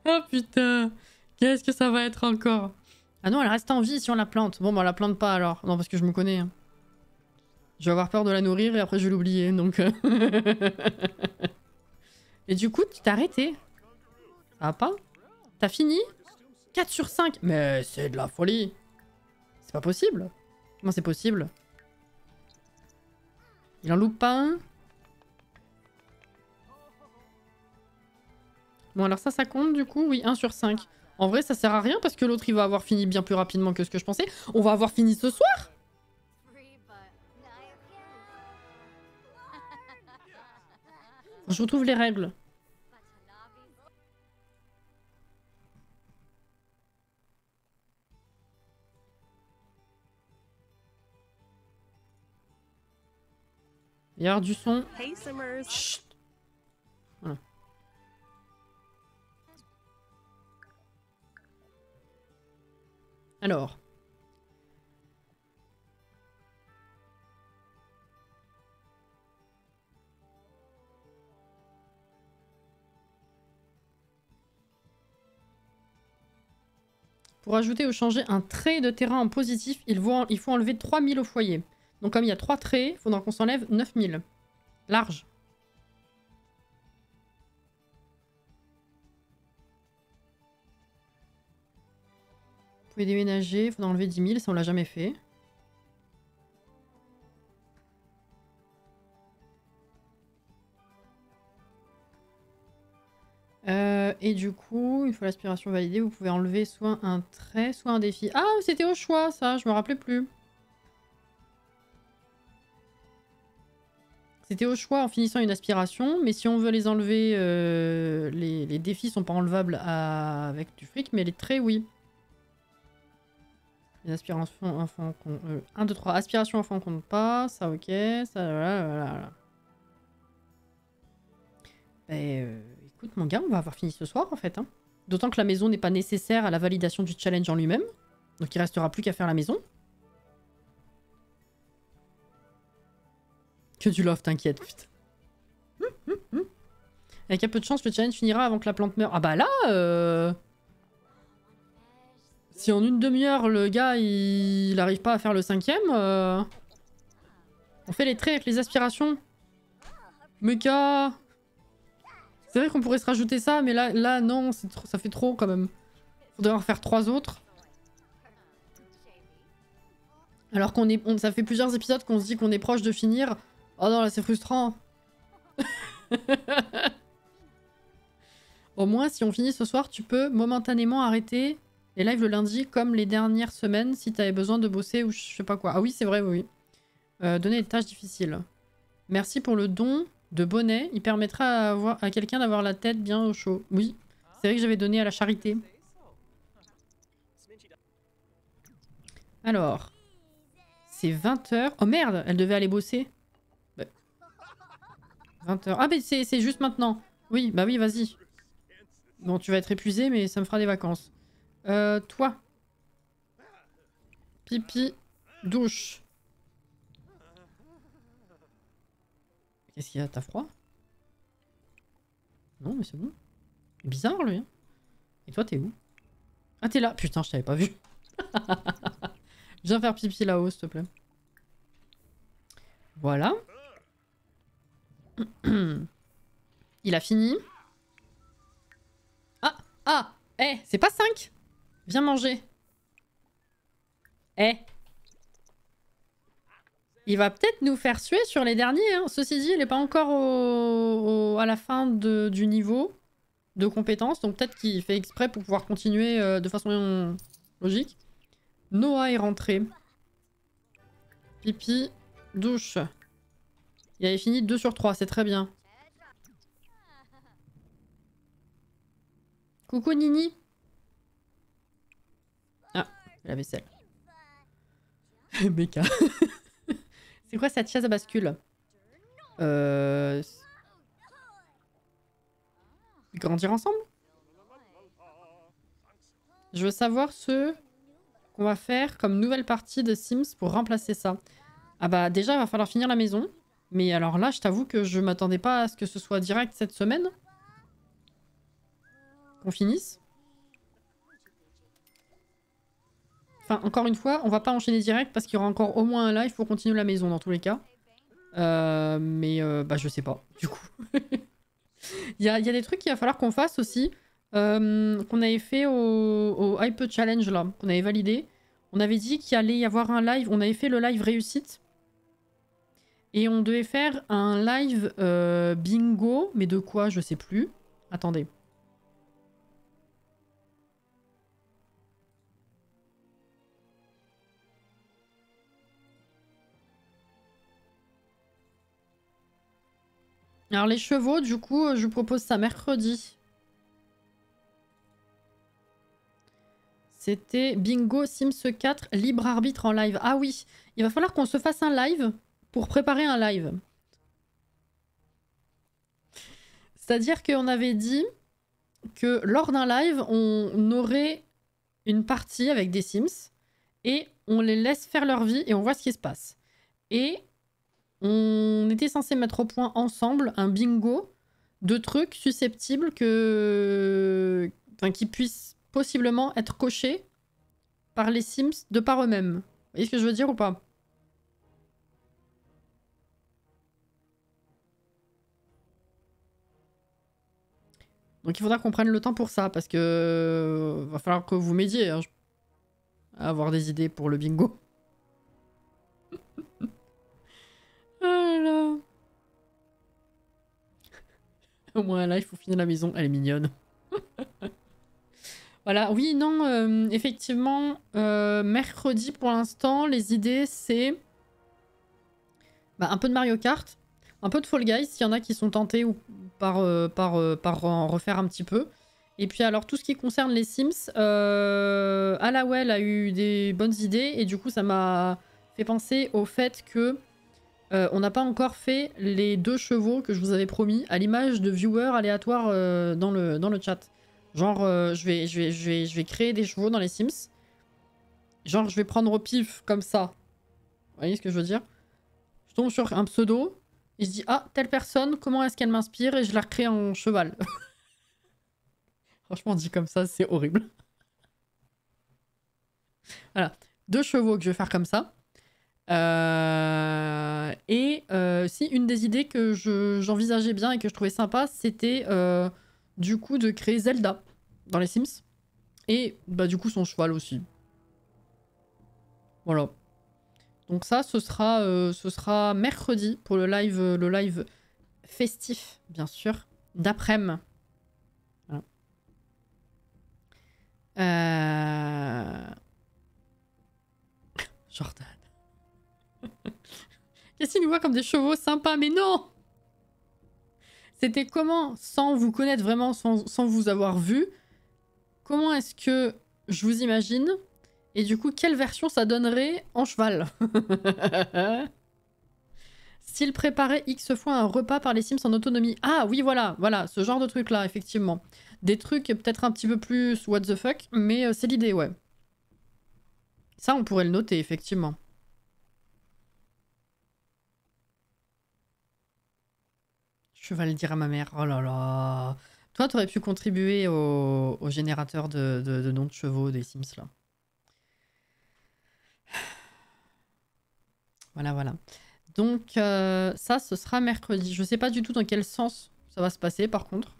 Oh putain, qu'est-ce que ça va être encore? Ah non, elle reste en vie si on la plante. Bon, bah on la plante pas alors. Non, parce que je me connais. Hein. Je vais avoir peur de la nourrir et après je vais l'oublier, donc... Et du coup, tu t'es arrêté. Ça va pas? T'as fini? 4 sur 5. Mais c'est de la folie. C'est pas possible. Comment c'est possible? Il en loupe pas un? Bon, alors ça compte du coup? Oui, 1 sur 5. En vrai, ça sert à rien parce que l'autre, il va avoir fini bien plus rapidement que ce que je pensais. On va avoir fini ce soir? Je retrouve les règles. Il y a du son. Chut. Voilà. Alors. Pour ajouter ou changer un trait de terrain en positif, il faut enlever 3000 au foyer. Donc comme il y a 3 traits, il faudra qu'on s'enlève 9000. Large. Vous pouvez déménager, il faudra enlever 10 000, ça on l'a jamais fait. Et du coup, une fois l'aspiration validée, vous pouvez enlever soit un trait, soit un défi. Ah, c'était au choix ça, je me rappelais plus. C'était au choix en finissant une aspiration, mais si on veut les enlever, les défis sont pas enlevables avec du fric, mais les traits, oui. Les aspirations enfants... 1, 2, 3. Aspiration enfant compte pas, ça ok, ça voilà. Écoute mon gars, on va avoir fini ce soir en fait. Hein. D'autant que la maison n'est pas nécessaire à la validation du challenge en lui-même. Donc il restera plus qu'à faire la maison. Que du love, t'inquiète, putain. Avec un peu de chance, le challenge finira avant que la plante meure. Ah bah là, Si en une demi-heure, le gars, il arrive pas à faire le 5e, on fait les traits avec les aspirations. Mecha. C'est vrai qu'on pourrait se rajouter ça, mais là non, ça fait trop quand même. Faudrait en faire 3 autres. Alors ça fait plusieurs épisodes qu'on se dit qu'on est proche de finir. Oh non, là c'est frustrant. Au moins, si on finit ce soir, tu peux momentanément arrêter les lives le lundi, comme les dernières semaines, si t'avais besoin de bosser ou je sais pas quoi. Ah oui, c'est vrai, oui. Donner des tâches difficiles. Merci pour le don de bonnet. Il permettra à quelqu'un d'avoir la tête bien au chaud. Oui, c'est vrai que j'avais donné à la charité. Alors, c'est 20h. Oh merde, elle devait aller bosser. 20h. Ah mais c'est juste maintenant. Oui, bah oui, vas-y. Bon, tu vas être épuisé, mais ça me fera des vacances. Toi. Pipi. Douche. Qu'est-ce qu'il y a? T'as froid? Non, mais c'est bon. Bizarre, lui. Hein. Et toi, t'es où? Ah, t'es là. Putain, je t'avais pas vu. Viens faire pipi là-haut, s'il te plaît. Voilà. Il a fini. Ah! Ah! Eh! C'est pas 5! Viens manger. Eh! Il va peut-être nous faire suer sur les derniers. Hein. Ceci dit, il n'est pas encore à la fin du niveau de compétences. Donc peut-être qu'il fait exprès pour pouvoir continuer de façon logique. Noah est rentré. Pipi. Douche. Il avait fini 2 sur 3. C'est très bien. Coucou Nini. Ah, la vaisselle. Becca. C'est quoi cette chaise à bascule? Grandir ensemble? Je veux savoir ce qu'on va faire comme nouvelle partie de Sims pour remplacer ça. Ah bah déjà, il va falloir finir la maison. Mais alors là, je t'avoue que je m'attendais pas à ce que ce soit direct cette semaine. Qu'on finisse. Enfin, encore une fois, on va pas enchaîner direct parce qu'il y aura encore au moins un live pour continuer la maison dans tous les cas. Bah je sais pas, du coup. Il y a des trucs qu'il va falloir qu'on fasse aussi. Qu'on avait fait au Hype Challenge là, qu'on avait validé. On avait dit qu'il allait y avoir un live. On avait fait le live réussite. Et on devait faire un live bingo. Mais de quoi? Je sais plus. Attendez. Alors les chevaux, du coup, je vous propose ça mercredi. C'était Bingo Sims 4, libre arbitre en live. Ah oui, il va falloir qu'on se fasse un live pour préparer un live. C'est-à-dire qu'on avait dit que lors d'un live, on aurait une partie avec des Sims et on les laisse faire leur vie et on voit ce qui se passe. Et on était censé mettre au point ensemble un bingo de trucs susceptibles que... Enfin, qui puissent possiblement être cochés par les Sims de par eux-mêmes. Vous voyez ce que je veux dire ou pas? Donc il faudra qu'on prenne le temps pour ça, parce que va falloir que vous m'aidiez hein, à avoir des idées pour le bingo. Oh là là. Au moins là, il faut finir la maison, elle est mignonne. Voilà, oui, non, effectivement, mercredi pour l'instant, les idées c'est un peu de Mario Kart, un peu de Fall Guys, s'il y en a qui sont tentés ou par en refaire un petit peu. Et puis alors tout ce qui concerne les Sims, Alawell a eu des bonnes idées et du coup ça m'a fait penser au fait que on n'a pas encore fait les 2 chevaux que je vous avais promis à l'image de viewers aléatoires dans le chat. Genre je vais créer des chevaux dans les Sims. Genre je vais prendre au pif comme ça. Vous voyez ce que je veux dire? Je tombe sur un pseudo et je dis ah telle personne comment est-ce qu'elle m'inspire et je la recrée en cheval. Franchement dit comme ça c'est horrible. Voilà, 2 chevaux que je vais faire comme ça. Si une des idées que j'envisageais bien et que je trouvais sympa, c'était du coup de créer Zelda dans les Sims. Et bah du coup son cheval aussi. Voilà. Donc ça, ce sera mercredi pour le live festif, bien sûr, d'après-midi. Voilà. Jordan. Qu'est-ce qu'il nous voit comme des chevaux sympas? Mais non! C'était comment, sans vous connaître vraiment, sans vous avoir vu, comment est-ce que je vous imagine? Et du coup, quelle version ça donnerait en cheval? S'il préparait X fois un repas par les Sims en autonomie. Ah oui, voilà, ce genre de truc-là, effectivement. Des trucs peut-être un petit peu plus what the fuck, mais c'est l'idée, ouais. Ça, on pourrait le noter, effectivement. Je vais le dire à ma mère. Oh là là. Toi, t'aurais pu contribuer au générateur de noms de chevaux des Sims, là. Voilà. Donc, ça, ce sera mercredi. Je sais pas du tout dans quel sens ça va se passer, par contre.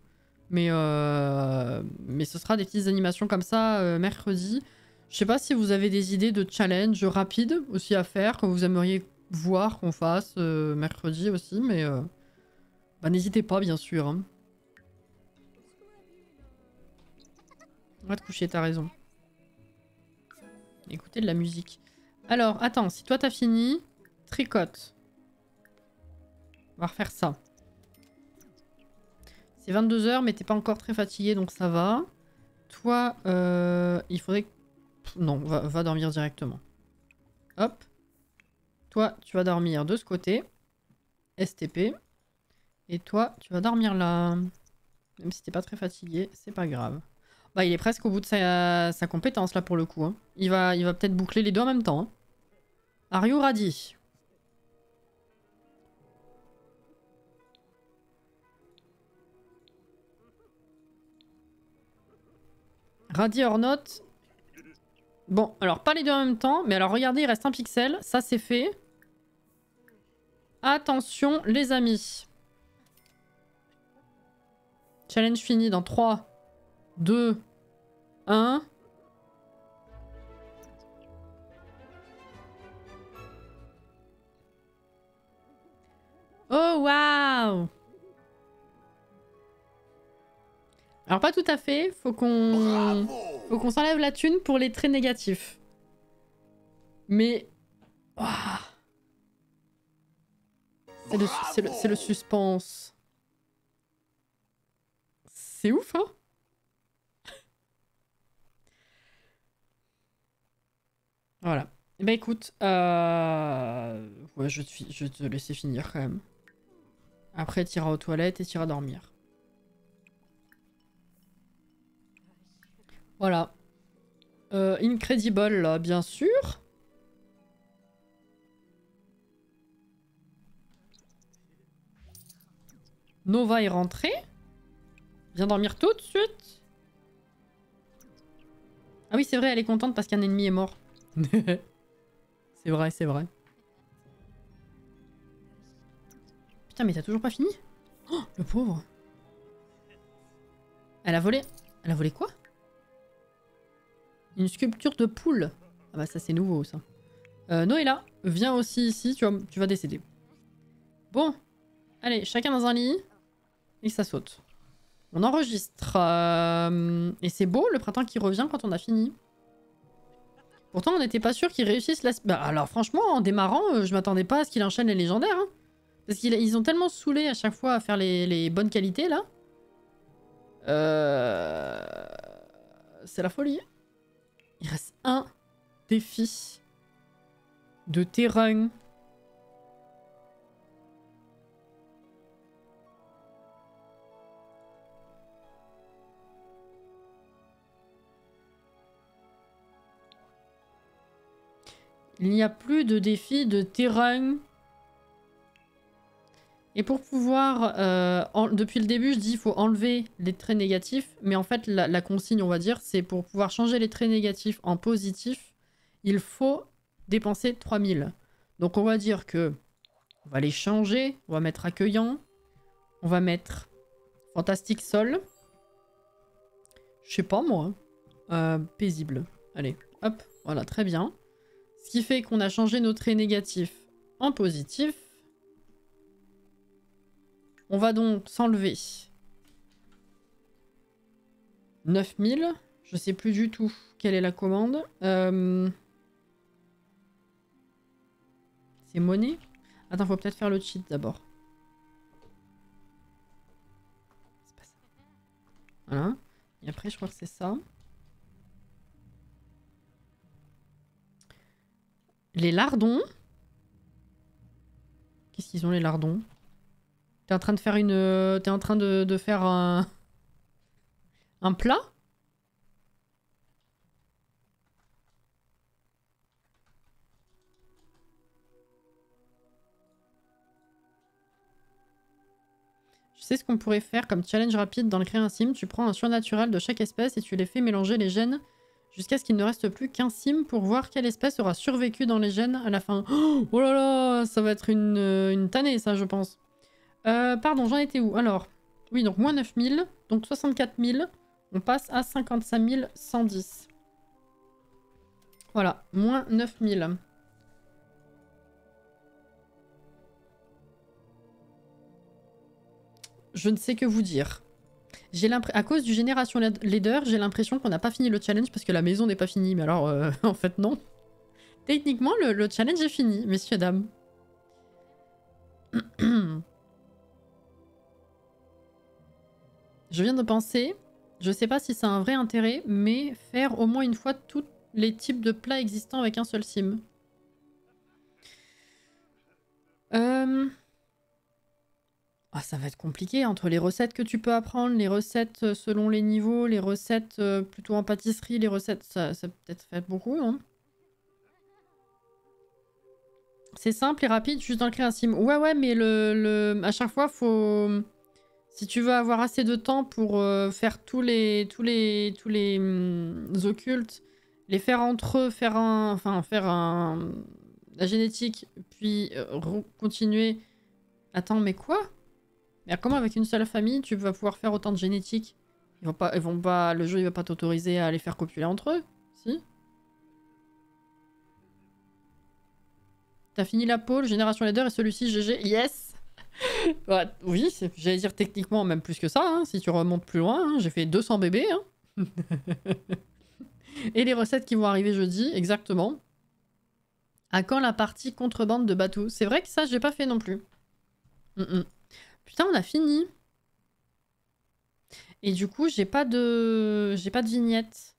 Mais ce sera des petites animations comme ça, mercredi. Je sais pas si vous avez des idées de challenge rapides aussi à faire, que vous aimeriez voir qu'on fasse mercredi aussi, mais bah, n'hésitez pas, bien sûr. Hein. On va te coucher, t'as raison. Écoutez de la musique. Alors, attends, si toi t'as fini, tricote. On va refaire ça. C'est 22 h, mais t'es pas encore très fatigué, donc ça va. Toi, il faudrait... Non, va dormir directement. Hop. Toi, tu vas dormir de ce côté. STP. Et toi, tu vas dormir là. Même si t'es pas très fatigué, c'est pas grave. Bah, il est presque au bout de sa compétence, là, pour le coup. Hein. Il va peut-être boucler les deux en même temps. Hein. Are you ready? Ready or not? Bon, alors, pas les deux en même temps. Mais alors, regardez, il reste un pixel. Ça, c'est fait. Attention, les amis. Challenge fini dans 3, 2, 1. Oh, waouh! Alors, pas tout à fait. Faut qu'on s'enlève la thune pour les traits négatifs. Mais... Oh. C'est le suspense. C'est ouf, hein? Voilà. Eh ben écoute, ouais, je vais te laisser finir quand même. Après, tu iras aux toilettes et tu iras dormir. Voilà. Incredible, là, bien sûr. Nova est rentrée. Viens dormir tout de suite. Ah oui, c'est vrai, elle est contente parce qu'un ennemi est mort. C'est vrai, c'est vrai. Putain, mais t'as toujours pas fini? Oh, le pauvre. Elle a volé... Elle a volé quoi? Une sculpture de poule. Ah bah ça, c'est nouveau, ça. Noëlla, viens aussi ici, tu vas décéder. Bon. Allez, chacun dans un lit. Et ça saute. On enregistre. Et c'est beau, le printemps qui revient quand on a fini. Pourtant, on n'était pas sûr qu'ils réussissent la... Bah, alors franchement, en démarrant, je m'attendais pas à ce qu'il enchaîne les légendaires. Hein. Parce qu'ils ont tellement saoulé à chaque fois à faire les bonnes qualités, là. C'est la folie. Il reste un défi de terrain. Il n'y a plus de défi de terrain. Et pour pouvoir... depuis le début, je dis qu'il faut enlever les traits négatifs. Mais en fait, la consigne, on va dire, c'est pour pouvoir changer les traits négatifs en positifs. il faut dépenser 3000. Donc on va dire que on va les changer. On va mettre accueillant. On va mettre fantastique sol. Je sais pas moi. Paisible. Allez, hop, voilà, très bien. Ce qui fait qu'on a changé nos traits négatifs en positif. On va donc s'enlever 9000. Je sais plus du tout quelle est la commande. C'est monnaie. Attends, faut peut-être faire le cheat d'abord. C'est pas ça. Voilà. Et après, je crois que c'est ça. Les lardons. Qu'est-ce qu'ils ont les lardons? T'es en train de faire une... T'es en train de faire un plat? Je sais ce qu'on pourrait faire comme challenge rapide dans le créer un sim. Tu prends un surnaturel de chaque espèce et tu les fais mélanger les gènes jusqu'à ce qu'il ne reste plus qu'un sim pour voir quelle espèce aura survécu dans les gènes à la fin. Oh là là, ça va être une tannée ça je pense. Pardon, j'en étais où? Alors, oui, donc moins 9000, donc 64 000. On passe à 55 110. Voilà, moins 9000. Je ne sais que vous dire. À cause du Génération Leader, j'ai l'impression qu'on n'a pas fini le challenge parce que la maison n'est pas finie. Mais alors, en fait, non. Techniquement, le challenge est fini, messieurs, dames. Je viens de penser, je sais pas si c'est un vrai intérêt, mais faire au moins une fois tous les types de plats existants avec un seul sim. Ah, ça va être compliqué entre les recettes que tu peux apprendre, les recettes selon les niveaux, les recettes plutôt en pâtisserie, les recettes, ça peut-être fait beaucoup, hein. C'est simple et rapide, juste dans le créer un sim. Ouais, mais à chaque fois, faut... Si tu veux avoir assez de temps pour faire tous les occultes, les faire entre eux, faire la génétique, puis continuer... Attends, mais quoi? Mais comment avec une seule famille, tu vas pouvoir faire autant de génétique? Ils vont pas, le jeu, il va pas t'autoriser à les faire copuler entre eux, si? T'as fini la pole, Génération Leader et celui-ci, GG, yes! Ouais, oui, j'allais dire techniquement même plus que ça, hein, si tu remontes plus loin, hein, j'ai fait 200 bébés. Hein. Et les recettes qui vont arriver jeudi, exactement. À quand la partie contrebande de bateaux? C'est vrai que ça, j'ai pas fait non plus. Putain, on a fini. Et du coup, j'ai pas de vignette.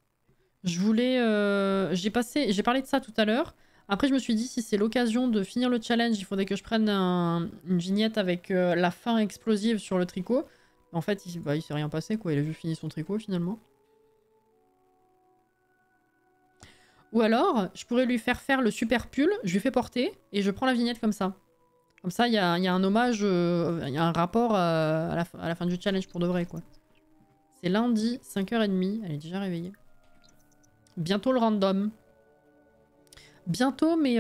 Je voulais... J'ai parlé de ça tout à l'heure. Après, je me suis dit, si c'est l'occasion de finir le challenge, il faudrait que je prenne une vignette avec la fin explosive sur le tricot. En fait, il s'est rien passé, quoi. Il a juste fini son tricot, finalement. Ou alors, je pourrais lui faire le super pull, je lui fais porter, et je prends la vignette comme ça. Comme ça, il y a un hommage, il y a un rapport à la fin du challenge pour de vrai, quoi. C'est lundi, 5h30. Elle est déjà réveillée. Bientôt le random. Bientôt, mais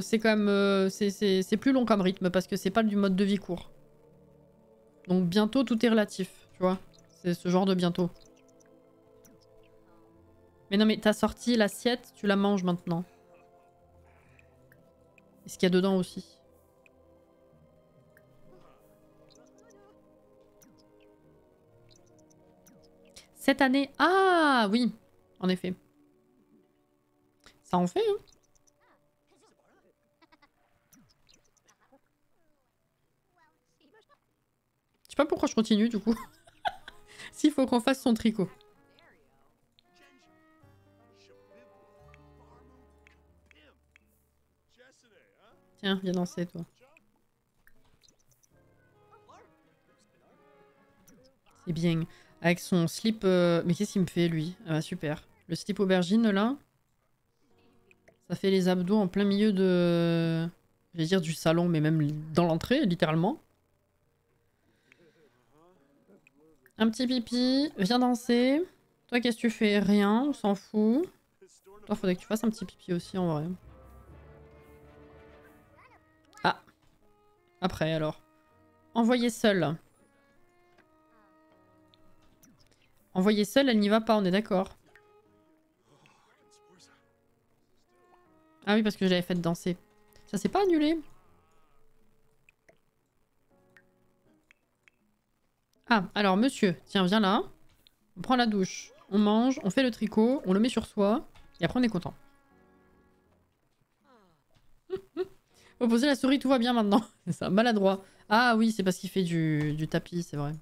c'est quand même... c'est plus long comme rythme, parce que c'est pas du mode de vie court. Donc bientôt, tout est relatif, tu vois. C'est ce genre de bientôt. Mais non, mais t'as sorti l'assiette, tu la manges maintenant. Et ce qu'il y a dedans aussi. Cette année... Ah oui, en effet. Ça en fait, hein. Je sais pas pourquoi je continue, du coup. S'il faut qu'on fasse son tricot. Tiens, viens danser, toi. C'est bien. Avec son slip... Mais qu'est-ce qu'il me fait, lui? Ah, super. Le slip aubergine, là. Ça fait les abdos en plein milieu de... J'allais dire du salon, mais même dans l'entrée, littéralement. Un petit pipi. Viens danser. Toi, qu'est-ce que tu fais? Rien, on s'en fout. Toi, faudrait que tu fasses un petit pipi aussi, en vrai. Ah. Après, alors. Envoyer seule. Envoyer seule, elle n'y va pas, on est d'accord. Ah oui, parce que je l'avais fait danser. Ça s'est pas annulé? Ah, alors monsieur, tiens, viens là. On prend la douche, on mange, on fait le tricot, on le met sur soi, et après on est content. Faut poser la souris, tout va bien maintenant. C'est ça, maladroit. Ah oui, c'est parce qu'il fait du tapis, c'est vrai.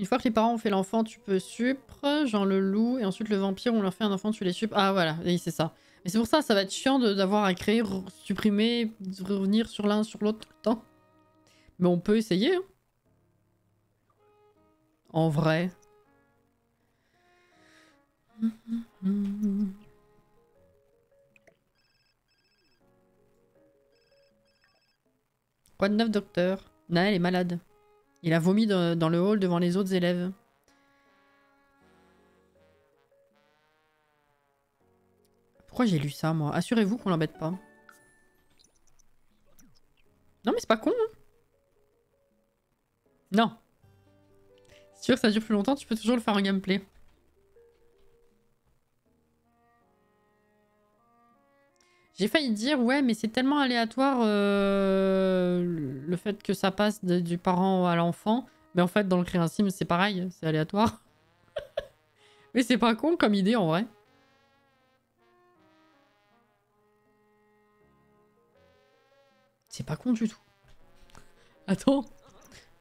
Une fois que les parents ont fait l'enfant, tu peux supre, genre le loup, et ensuite le vampire, on leur fait un enfant, tu les supres. Ah voilà, oui, c'est ça. Mais c'est pour ça, ça va être chiant d'avoir à créer, supprimer, revenir sur l'un, sur l'autre tout le temps. Mais on peut essayer, hein. En vrai. Quoi de neuf, docteur? Naël est malade. Il a vomi dans le hall devant les autres élèves. Pourquoi j'ai lu ça, moi? Assurez-vous qu'on l'embête pas. Non, mais c'est pas con, hein. Non. Si tu veux que ça dure plus longtemps, tu peux toujours le faire en gameplay. J'ai failli dire, ouais, mais c'est tellement aléatoire le fait que ça passe du parent à l'enfant. Mais en fait, dans le créer un sim, c'est pareil, c'est aléatoire. Mais c'est pas con comme idée, en vrai. C'est pas con du tout. Attends.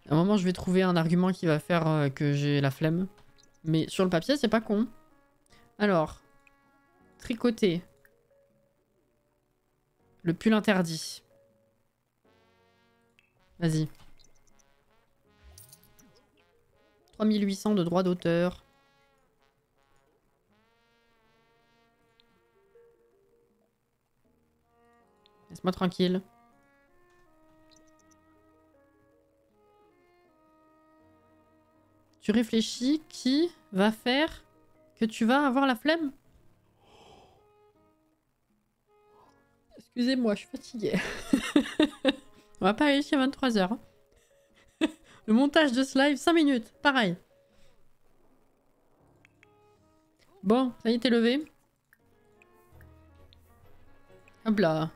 À un moment, je vais trouver un argument qui va faire que j'ai la flemme. Mais sur le papier, c'est pas con. Alors. Tricoter. Le pull interdit. Vas-y. 3800 de droits d'auteur. Laisse-moi tranquille. Tu réfléchis qui va faire que tu vas avoir la flemme? Excusez-moi, je suis fatiguée. On va pas aller jusqu'à 23h. Le montage de ce live, 5 minutes, pareil. Bon, ça y est, t'es levé. Hop là.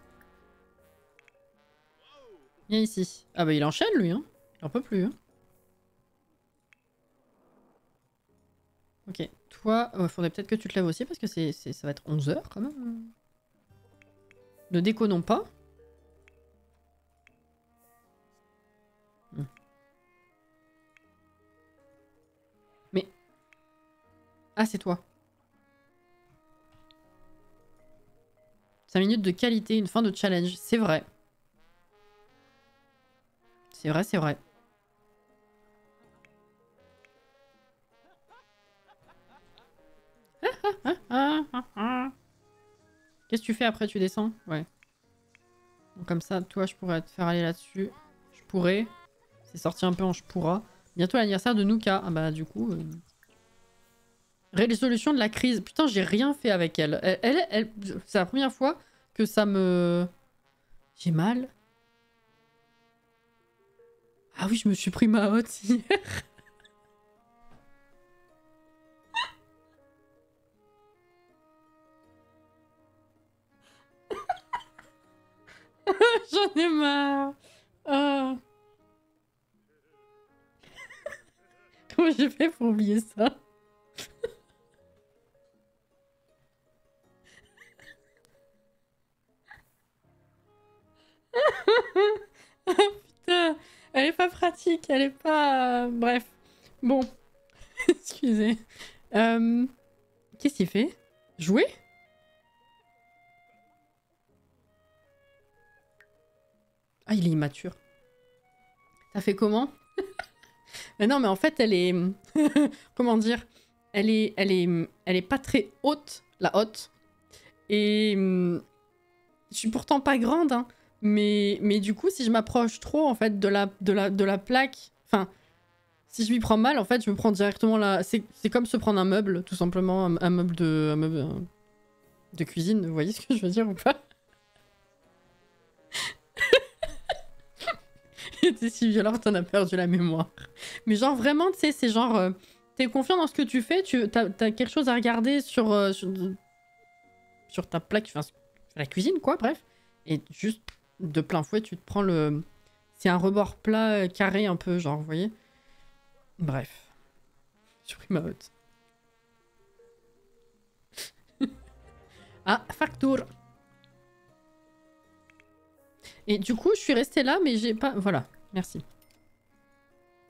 Viens ici. Ah bah il enchaîne lui, hein. Il en peut plus, hein. Ok, toi, faudrait peut-être que tu te lèves aussi parce que ça va être 11h quand même. Ne déconnons pas. Mais... Ah, c'est toi. 5 minutes de qualité, une fin de challenge. C'est vrai. C'est vrai, c'est vrai. Qu'est-ce que tu fais après? Tu descends? Ouais. Donc comme ça, toi, je pourrais te faire aller là-dessus. Je pourrais. C'est sorti un peu en je pourras. Bientôt l'anniversaire de Nuka. Ah bah du coup... Résolution de la crise. Putain, j'ai rien fait avec elle. C'est la première fois que ça me... J'ai mal. Ah oui, je me suis pris ma hotte hier. J'en ai marre. Oh. Comment j'ai fait pour oublier ça? Oh, putain, elle est pas pratique, elle est pas... Bref. Bon. Excusez. Qu'est-ce qu'il fait? Jouer? Ah, il est immature. Ça fait comment? Mais non, mais en fait, elle est... Comment dire? Elle est pas très haute, la haute. Et... Je suis pourtant pas grande, hein. Mais du coup, si je m'approche trop, en fait, de la plaque Enfin, si je m'y prends mal, en fait, je me prends directement la... C'est comme se prendre un meuble, tout simplement, un meuble de cuisine, vous voyez ce que je veux dire ou pas? T'es si violent, t'en as perdu la mémoire. Mais genre vraiment, tu sais, c'est genre... t'es confiant dans ce que tu fais, t'as quelque chose à regarder sur ta plaque, enfin, sur la cuisine, quoi, bref. Et juste, de plein fouet, tu te prends le... C'est un rebord plat carré un peu, genre, vous voyez? Bref. J'ai pris ma hotte. Ah, facture. Et du coup, je suis restée là, mais j'ai pas... Voilà, merci.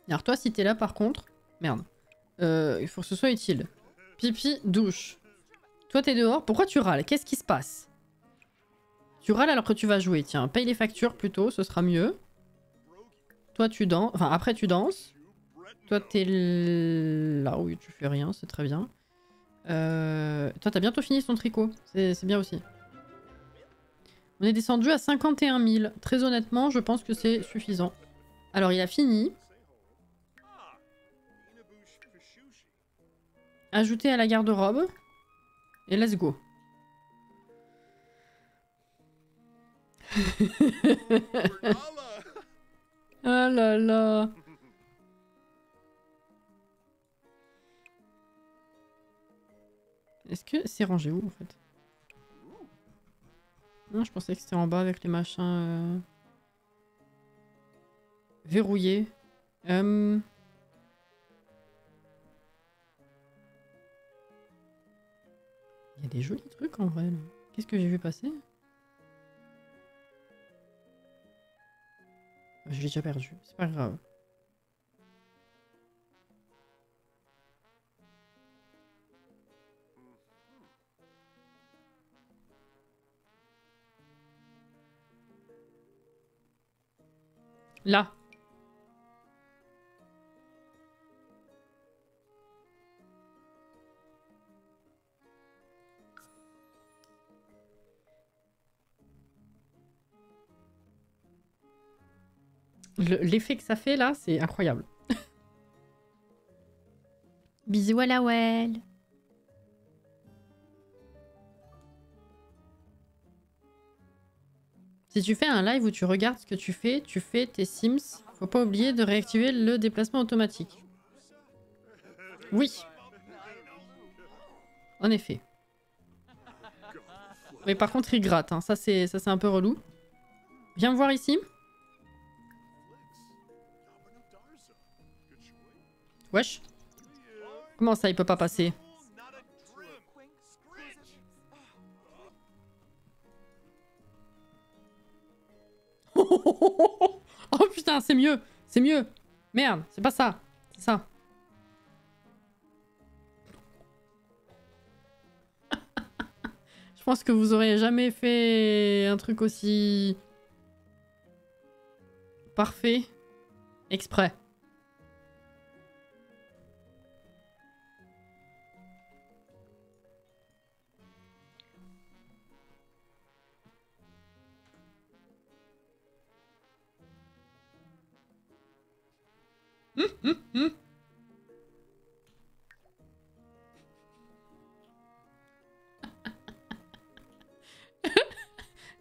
Alors toi, si t'es là, par contre... Merde. Il faut que ce soit utile. Pipi, douche. Toi, t'es dehors. Pourquoi tu râles? Qu'est-ce qui se passe? Tu râles alors que tu vas jouer. Tiens, paye les factures plutôt, ce sera mieux. Toi, tu danses. Enfin, après, tu danses. Toi, t'es là. Oui, tu fais rien, c'est très bien. Toi, t'as bientôt fini ton tricot. C'est bien aussi. On est descendu à 51 000. Très honnêtement, je pense que c'est suffisant. Alors, il a fini. Ajouter à la garde-robe. Et let's go. Ah là là. Est-ce que c'est rangé où en fait? Non, je pensais que c'était en bas avec les machins verrouillés. Il y a des jolis trucs en vrai là. Qu'est-ce que j'ai vu passer? Je l'ai déjà perdu, c'est pas grave. Là. L'effet que ça fait là, c'est incroyable. Bisous à la well. Si tu fais un live où tu regardes ce que tu fais tes Sims, faut pas oublier de réactiver le déplacement automatique. Oui. En effet. Mais par contre, il gratte, hein. Ça c'est un peu relou. Viens me voir ici. Wesh. Comment ça, il peut pas passer? Oh putain, c'est mieux. C'est mieux. Merde, c'est pas ça. C'est ça. Je pense que vous auriez jamais fait un truc aussi parfait exprès.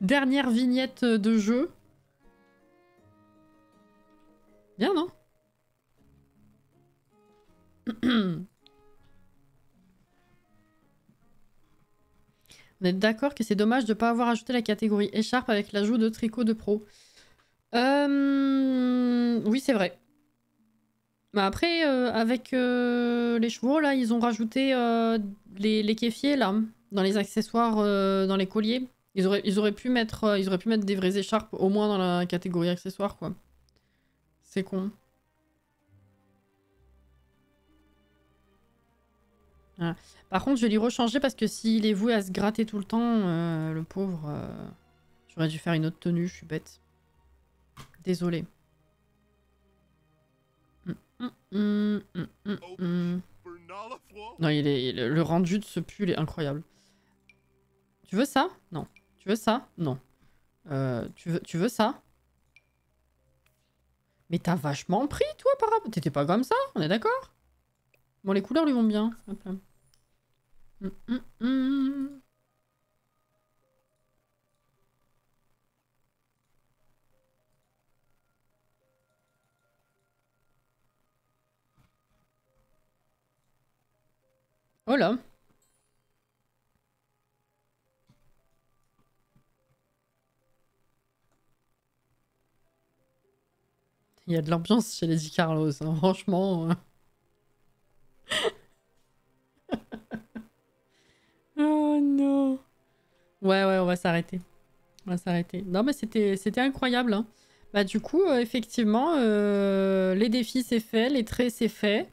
Dernière vignette de jeu. Bien, non? On est d'accord que c'est dommage de ne pas avoir ajouté la catégorie écharpe avec l'ajout de tricot de pro. Oui, c'est vrai. Bah après, avec les chevaux, là, ils ont rajouté les kéfiers, là, dans les accessoires, dans les colliers. Ils auraient pu mettre des vraies écharpes, au moins dans la catégorie accessoires, quoi. C'est con. Voilà. Par contre, je vais lui rechanger parce que s'il est voué à se gratter tout le temps, le pauvre, j'aurais dû faire une autre tenue, je suis bête. Désolée. Non, le rendu de ce pull est incroyable. Tu veux ça? Non. Tu veux ça? Non. Tu veux ça? Mais t'as vachement pris, toi, par rapport... T'étais pas comme ça, on est d'accord? Bon, les couleurs lui vont bien. Hop là. Hum. Oh là. Il y a de l'ambiance chez les Di Carlos, hein, franchement. Oh non. Ouais, on va s'arrêter. On va s'arrêter. Non, mais c'était incroyable. Hein. Bah, du coup, effectivement, les défis, c'est fait. Les traits, c'est fait.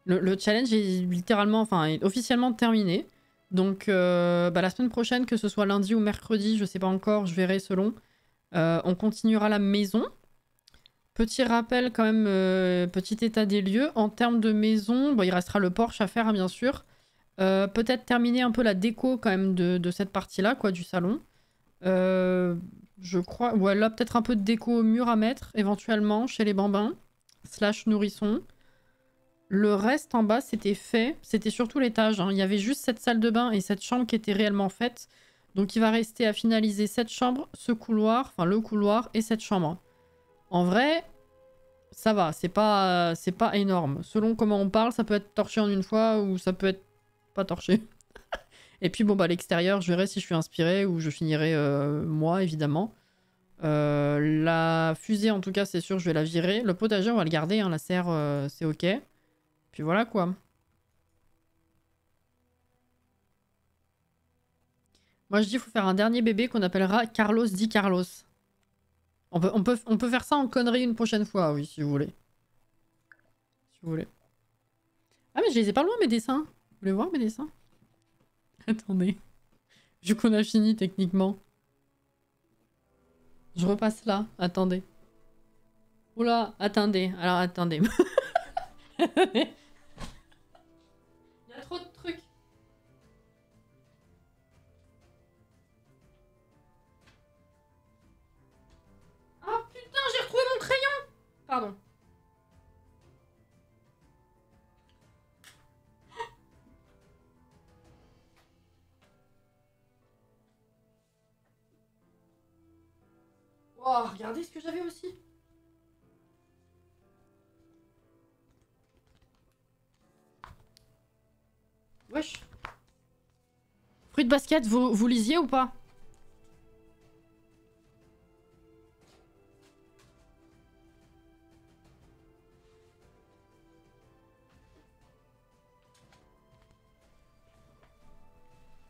Le challenge est littéralement, enfin, est officiellement terminé. Donc, bah, la semaine prochaine, que ce soit lundi ou mercredi, je sais pas encore, je verrai selon. On continuera la maison. Petit rappel quand même, petit état des lieux. En termes de maison, bon, il restera le porche à faire, hein, bien sûr. Peut-être terminer un peu la déco quand même de cette partie-là, quoi, du salon. Je crois... Ouais, là, peut-être un peu de déco au mur à mettre, éventuellement, chez les bambins. / nourrissons. Le reste, en bas, c'était fait. C'était surtout l'étage. Hein. Il y avait juste cette salle de bain et cette chambre qui étaient réellement faites. Donc, il va rester à finaliser cette chambre, ce couloir, enfin, le couloir et cette chambre. En vrai, ça va. C'est pas énorme. Selon comment on parle, ça peut être torché en une fois ou ça peut être pas torché. Et puis bon bah l'extérieur, je verrai si je suis inspirée ou je finirai moi évidemment. La fusée en tout cas c'est sûr je vais la virer. Le potager on va le garder, hein, la serre c'est ok. Puis voilà quoi. Moi je dis il faut faire un dernier bébé qu'on appellera Carlos Di Carlos. On peut faire ça en connerie une prochaine fois, oui si vous voulez. Si vous voulez. Ah mais je les ai pas loin mes dessins. Vous voulez voir mes dessins? Attendez. Vu qu'on a fini techniquement. Je repasse là. Attendez. Oula, attendez. Alors attendez. Il y a trop de trucs. Ah putain, j'ai retrouvé mon crayon. Pardon. Oh, regardez ce que j'avais aussi. Wesh. Fruit de basket, vous lisiez ou pas?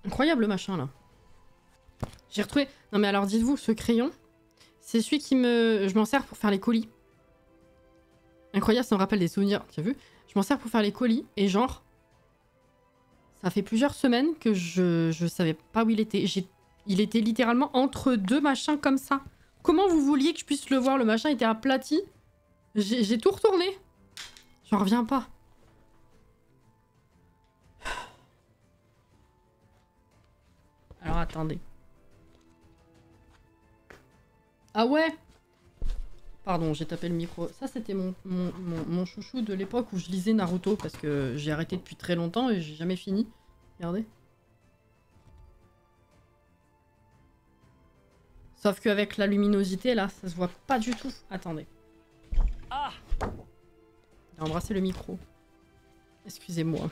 Incroyable le machin là. J'ai retrouvé... Non mais alors dites-vous, ce crayon, c'est celui qui me... Je m'en sers pour faire les colis. Incroyable, ça me rappelle des souvenirs. Tu as vu? Je m'en sers pour faire les colis et genre... Ça fait plusieurs semaines que je savais pas où il était. Il était littéralement entre deux machins comme ça. Comment vous vouliez que je puisse le voir? Le machin était aplati. J'ai tout retourné. J'en reviens pas. Alors attendez. Ah ouais? Pardon, j'ai tapé le micro. Ça, c'était mon chouchou de l'époque où je lisais Naruto parce que j'ai arrêté depuis très longtemps et j'ai jamais fini. Regardez. Sauf qu'avec la luminosité, là, ça se voit pas du tout. Attendez. Ah! J'ai embrassé le micro. Excusez-moi.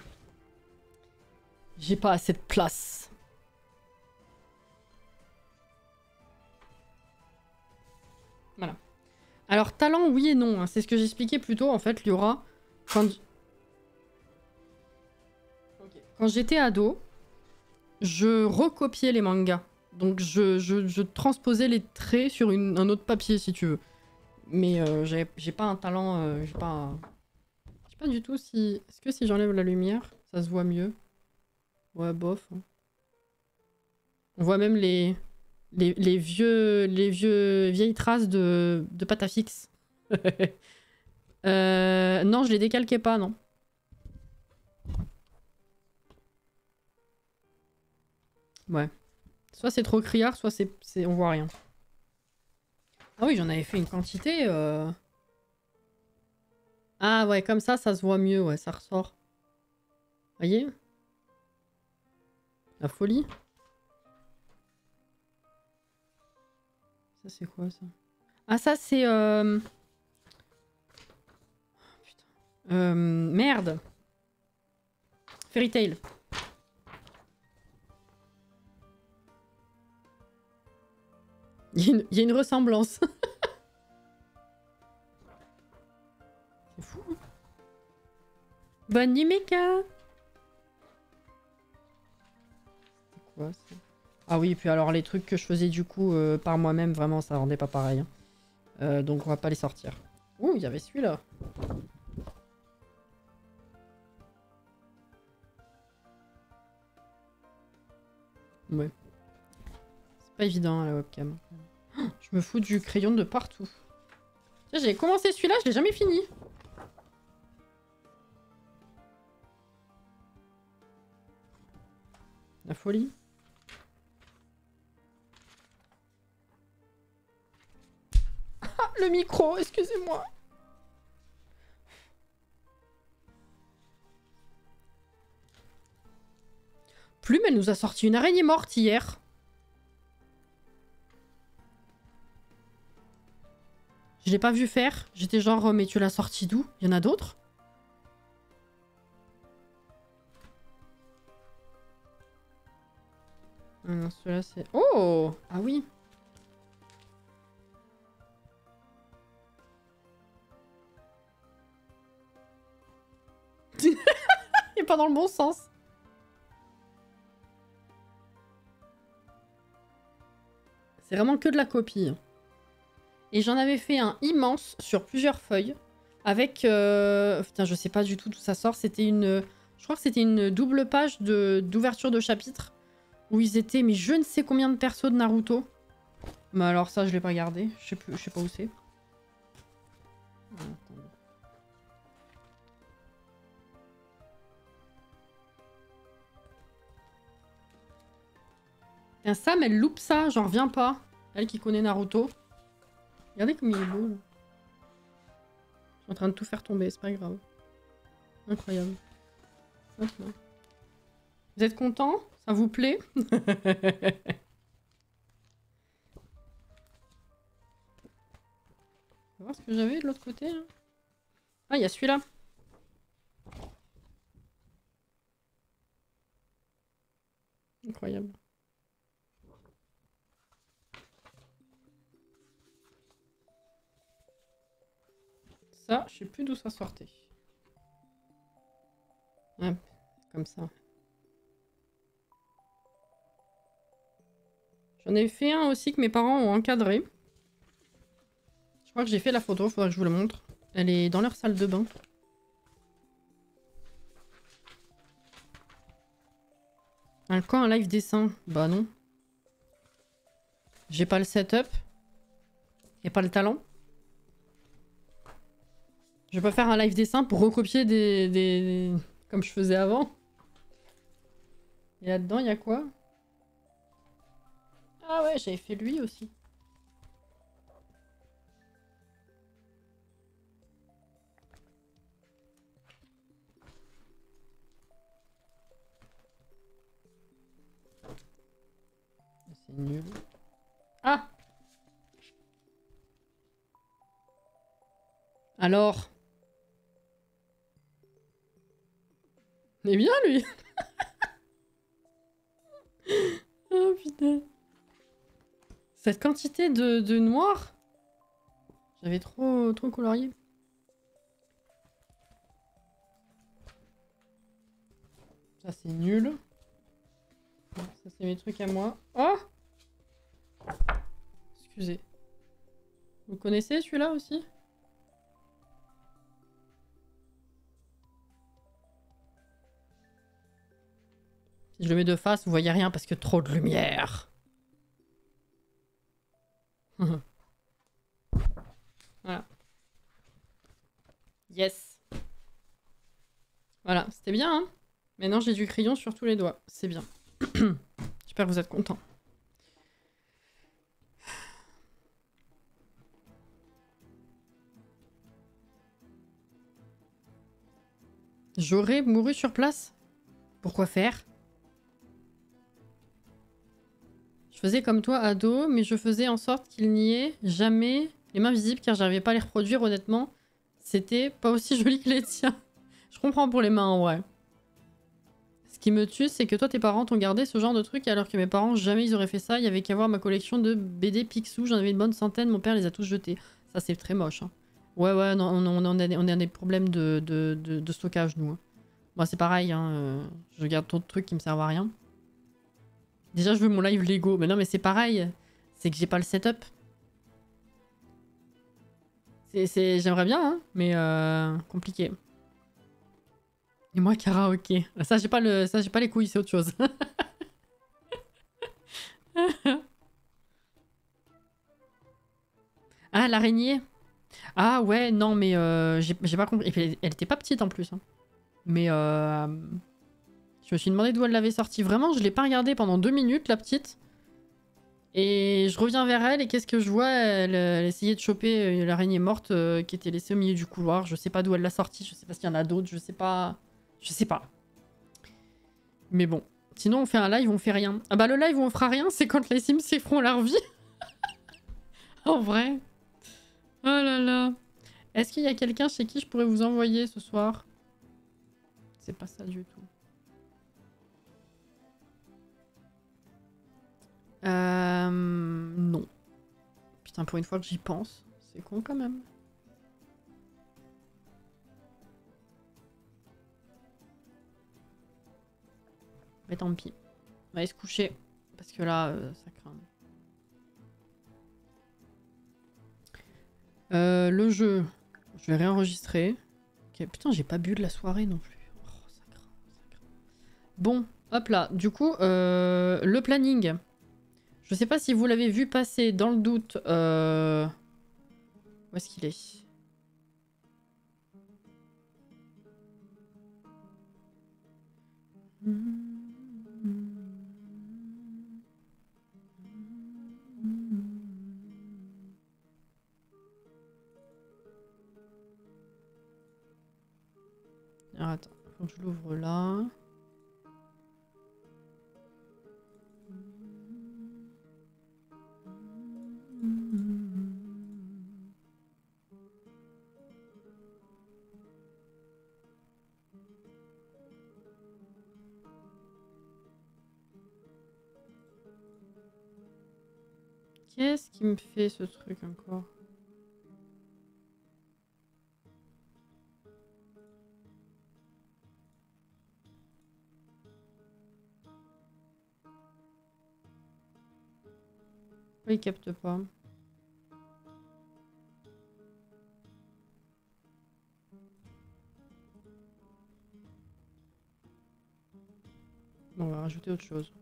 J'ai pas assez de place. Voilà. Alors, talent, oui et non. Hein. C'est ce que j'expliquais plus tôt. En fait, il y aura... Quand j'étais ado, je recopiais les mangas. Donc, je transposais les traits sur un autre papier, si tu veux. Mais j'ai pas un talent... Je sais pas du tout si... Est-ce que si j'enlève la lumière, ça se voit mieux? Ouais, bof. Hein. On voit même les vieilles traces de pâte à fixe. Non, je les décalquais pas, non. Ouais. Soit c'est trop criard, soit on voit rien. Ah oui, j'en avais fait une quantité. Ah ouais, comme ça se voit mieux, ouais, ça ressort. Voyez? La folie. Ça, c'est quoi, ça? Ah, ça, c'est... Putain. Merde. Fairy Tail. Il y a une ressemblance. C'est fou. Hein. Bonne nuit, Meka. C'est quoi, ça? Ah oui, puis alors les trucs que je faisais du coup par moi-même, vraiment, ça rendait pas pareil. Hein. Donc on va pas les sortir. Ouh, il y avait celui-là. Ouais. C'est pas évident la webcam. Oh, je me fous du crayon de partout. J'ai commencé celui-là, je l'ai jamais fini. La folie. Ah, le micro, excusez-moi. Plume, elle nous a sorti une araignée morte hier. Je l'ai pas vu faire. J'étais genre, oh, mais tu l'as sorti d'où? Il y en a d'autres? Ah non, celui-là c'est... Oh! Ah oui. Il est pas dans le bon sens. C'est vraiment que de la copie. Et j'en avais fait un immense sur plusieurs feuilles. Avec... Putain, je sais pas du tout d'où ça sort. C'était une... Je crois que c'était une double page d'ouverture de chapitre. Où ils étaient, mais je ne sais combien de persos de Naruto. Mais alors ça, je l'ai pas gardé. Je sais pas où c'est. Et Sam, elle loupe ça, j'en reviens pas. Elle qui connaît Naruto. Regardez comme il est beau. Là. Je suis en train de tout faire tomber, c'est pas grave. Incroyable. Hop là. Vous êtes content? Ça vous plaît? On va voir ce que j'avais de l'autre côté. Là. Ah, il y a celui-là. Incroyable. Ça, je sais plus d'où ça sortait. Hop, comme ça. J'en ai fait un aussi que mes parents ont encadré. Je crois que j'ai fait la photo, faudra que je vous la montre. Elle est dans leur salle de bain. Quand un live dessin? Bah non. J'ai pas le setup. Et pas le talent. Je peux faire un live dessin pour recopier des... comme je faisais avant. Et là-dedans, il y a quoi? Ah ouais, j'avais fait lui aussi. C'est nul. Ah! Alors? Il est bien, lui! Oh putain. Cette quantité de noir? J'avais trop colorié. Ça, c'est nul. Ça, c'est mes trucs à moi. Oh! Excusez. Vous connaissez celui-là aussi? Si je le mets de face, vous voyez rien parce que trop de lumière. Voilà. Yes. Voilà, c'était bien, hein? Maintenant, j'ai du crayon sur tous les doigts. C'est bien. J'espère que vous êtes contents. J'aurais mouru sur place? Pourquoi faire? Je faisais comme toi, ado, mais je faisais en sorte qu'il n'y ait jamais les mains visibles car j'arrivais pas à les reproduire, honnêtement. C'était pas aussi joli que les tiens. Je comprends pour les mains, en vrai. Ce qui me tue, c'est que toi, tes parents t'ont gardé ce genre de truc alors que mes parents, jamais ils auraient fait ça. Il y avait qu'à voir ma collection de BD Picsou, j'en avais une bonne centaine, mon père les a tous jetés. Ça, c'est très moche. Hein. Ouais, non, on a des problèmes de stockage, nous. Hein. Moi, c'est pareil, hein, je garde trop de trucs qui me servent à rien. Déjà, je veux mon live Lego. Mais non, mais c'est pareil. C'est que j'ai pas le setup. J'aimerais bien, hein, mais compliqué. Et moi, karaoké. Ça, j'ai pas les couilles, c'est autre chose. Ah, l'araignée. Ah ouais, non, mais j'ai pas compris. Et puis, elle était pas petite en plus. Hein. Mais je me suis demandé d'où elle l'avait sortie. Vraiment, je l'ai pas regardée pendant 2 minutes, la petite. Et je reviens vers elle et qu'est-ce que je vois? Elle essayait de choper l'araignée morte qui était laissée au milieu du couloir. Je sais pas d'où elle l'a sortie, je sais pas s'il y en a d'autres, je sais pas. Je sais pas. Mais bon. Sinon, on fait un live, on fait rien. Ah bah le live où on fera rien, c'est quand les Sims feront leur vie. En vrai. Oh là là. Est-ce qu'il y a quelqu'un chez qui je pourrais vous envoyer ce soir? C'est pas ça du tout. Non. Putain, pour une fois que j'y pense. C'est con quand même. Mais tant pis. On va aller se coucher. Parce que là, ça craint. Le jeu. Je vais réenregistrer. Okay. Putain, j'ai pas bu de la soirée non plus. Oh, ça craint, ça craint. Bon, hop là. Du coup, le planning. Je sais pas si vous l'avez vu passer dans le doute. Où est-ce qu'il est? Alors attends, faut que je l'ouvre là. Qu'est-ce qui me fait ce truc encore? Oui, il capte pas. Bon, on va rajouter autre chose.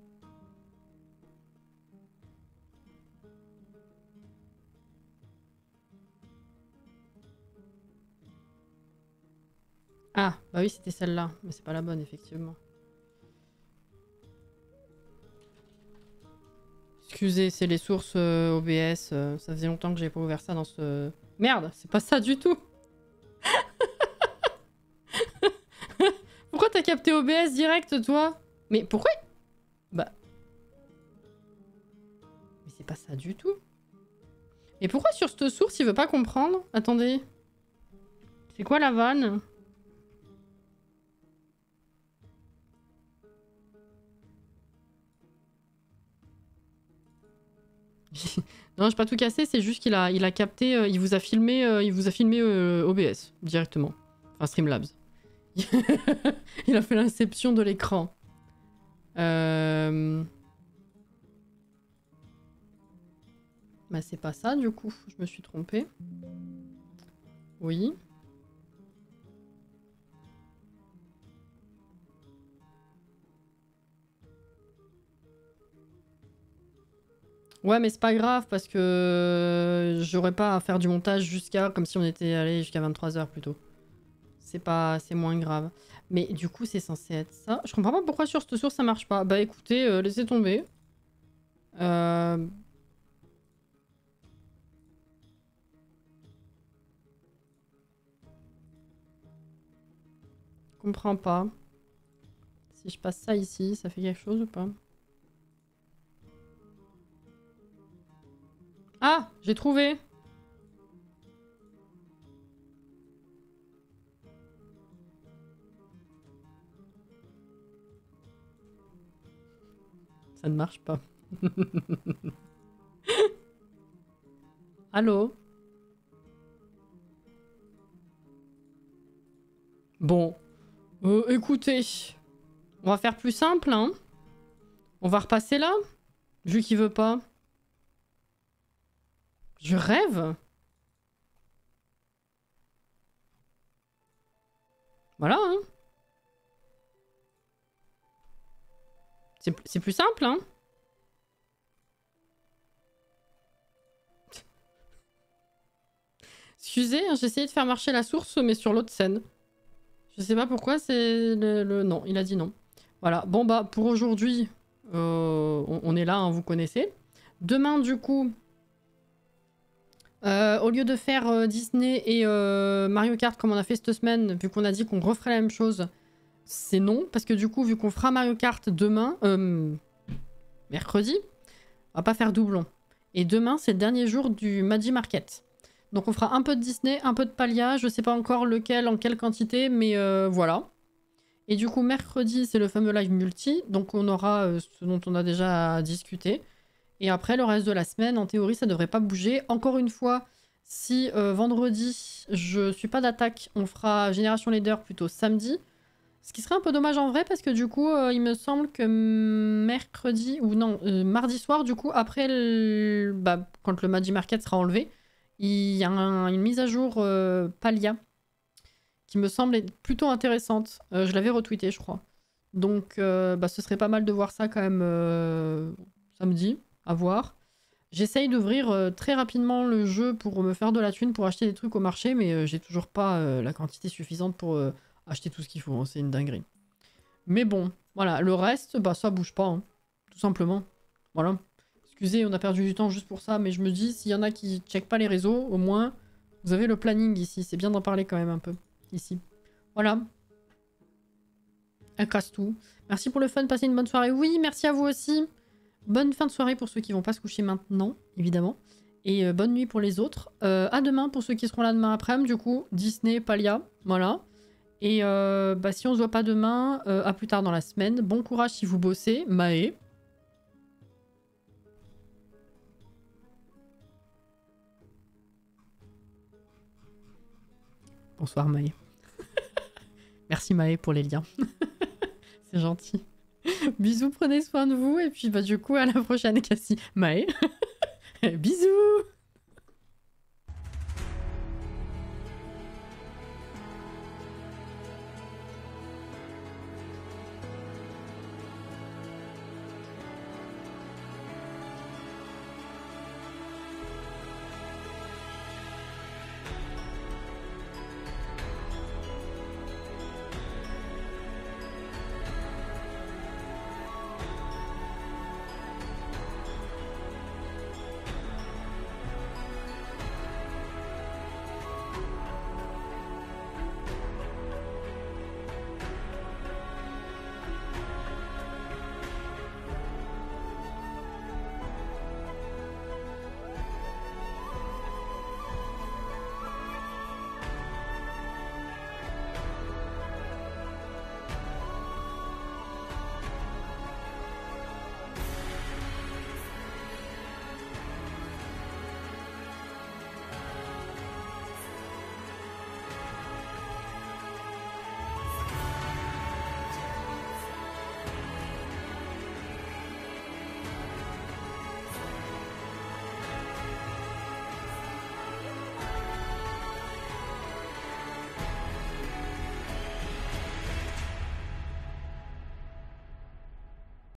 Ah, bah oui, c'était celle-là. Mais c'est pas la bonne, effectivement. Excusez, c'est les sources OBS. Ça faisait longtemps que j'avais pas ouvert ça dans ce... Merde, c'est pas ça du tout. Pourquoi t'as capté OBS direct, toi? Mais pourquoi? Bah... Mais c'est pas ça du tout. Et pourquoi sur cette source, il veut pas comprendre? Attendez. C'est quoi la vanne? Non, j'ai pas tout cassé, c'est juste qu'il a capté, il vous a filmé OBS directement. Enfin, Streamlabs. Il a fait l'inception de l'écran. Bah c'est pas ça du coup, je me suis trompée. Oui. Ouais, mais c'est pas grave parce que j'aurais pas à faire du montage jusqu'à comme si on était allé jusqu'à 23 h plutôt. C'est moins grave. Mais du coup, c'est censé être ça. Je comprends pas pourquoi sur cette source ça marche pas. Bah écoutez, laissez tomber. comprends pas. Si je passe ça ici, ça fait quelque chose ou pas? Ah, j'ai trouvé. Ça ne marche pas. Allô? Bon. Écoutez. On va faire plus simple, hein. On va repasser là. Vu qu'il veut pas. Je rêve. Voilà, hein. C'est plus simple, hein. Excusez, hein, j'ai essayé de faire marcher la source, mais sur l'autre scène. Je sais pas pourquoi, c'est le... Non, il a dit non. Voilà, bon bah, pour aujourd'hui, on est là, hein, vous connaissez. Demain, du coup, au lieu de faire Disney et Mario Kart comme on a fait cette semaine, vu qu'on a dit qu'on referait la même chose, c'est non. Parce que du coup, vu qu'on fera Mario Kart demain, mercredi, on va pas faire doublon. Et demain, c'est le dernier jour du Magi Market. Donc on fera un peu de Disney, un peu de Palia, je sais pas encore lequel, en quelle quantité, mais voilà. Et du coup, mercredi, c'est le fameux live multi, donc on aura ce dont on a déjà discuté. Et après, le reste de la semaine, en théorie, ça devrait pas bouger. Encore une fois, si vendredi, je suis pas d'attaque, on fera Génération Leader plutôt samedi. Ce qui serait un peu dommage en vrai, parce que du coup, il me semble que mercredi, ou non, mardi soir, du coup, après, quand le Magi Market sera enlevé, il y a une mise à jour Palia qui me semble être plutôt intéressante. Je l'avais retweeté, je crois. Donc, ce serait pas mal de voir ça quand même samedi, à voir. J'essaye d'ouvrir très rapidement le jeu pour me faire de la thune, pour acheter des trucs au marché, mais j'ai toujours pas la quantité suffisante pour acheter tout ce qu'il faut. Hein. C'est une dinguerie. Mais bon, voilà. Le reste, ça bouge pas, hein, tout simplement. Voilà. Excusez, on a perdu du temps juste pour ça, mais je me dis, s'il y en a qui checkent pas les réseaux, au moins, vous avez le planning ici. C'est bien d'en parler quand même un peu, ici. Voilà. Elle casse tout. Merci pour le fun, passez une bonne soirée. Oui, merci à vous aussi. Bonne fin de soirée pour ceux qui vont pas se coucher maintenant, évidemment. Et bonne nuit pour les autres. À demain pour ceux qui seront là demain après-midi, du coup. Disney, Palia, voilà. Et si on se voit pas demain, à plus tard dans la semaine. Bon courage si vous bossez. Maë. Bonsoir Maë. Merci Maë pour les liens. C'est gentil. Bisous, prenez soin de vous. Et puis du coup, à la prochaine, Cassie. Maë. Bisous.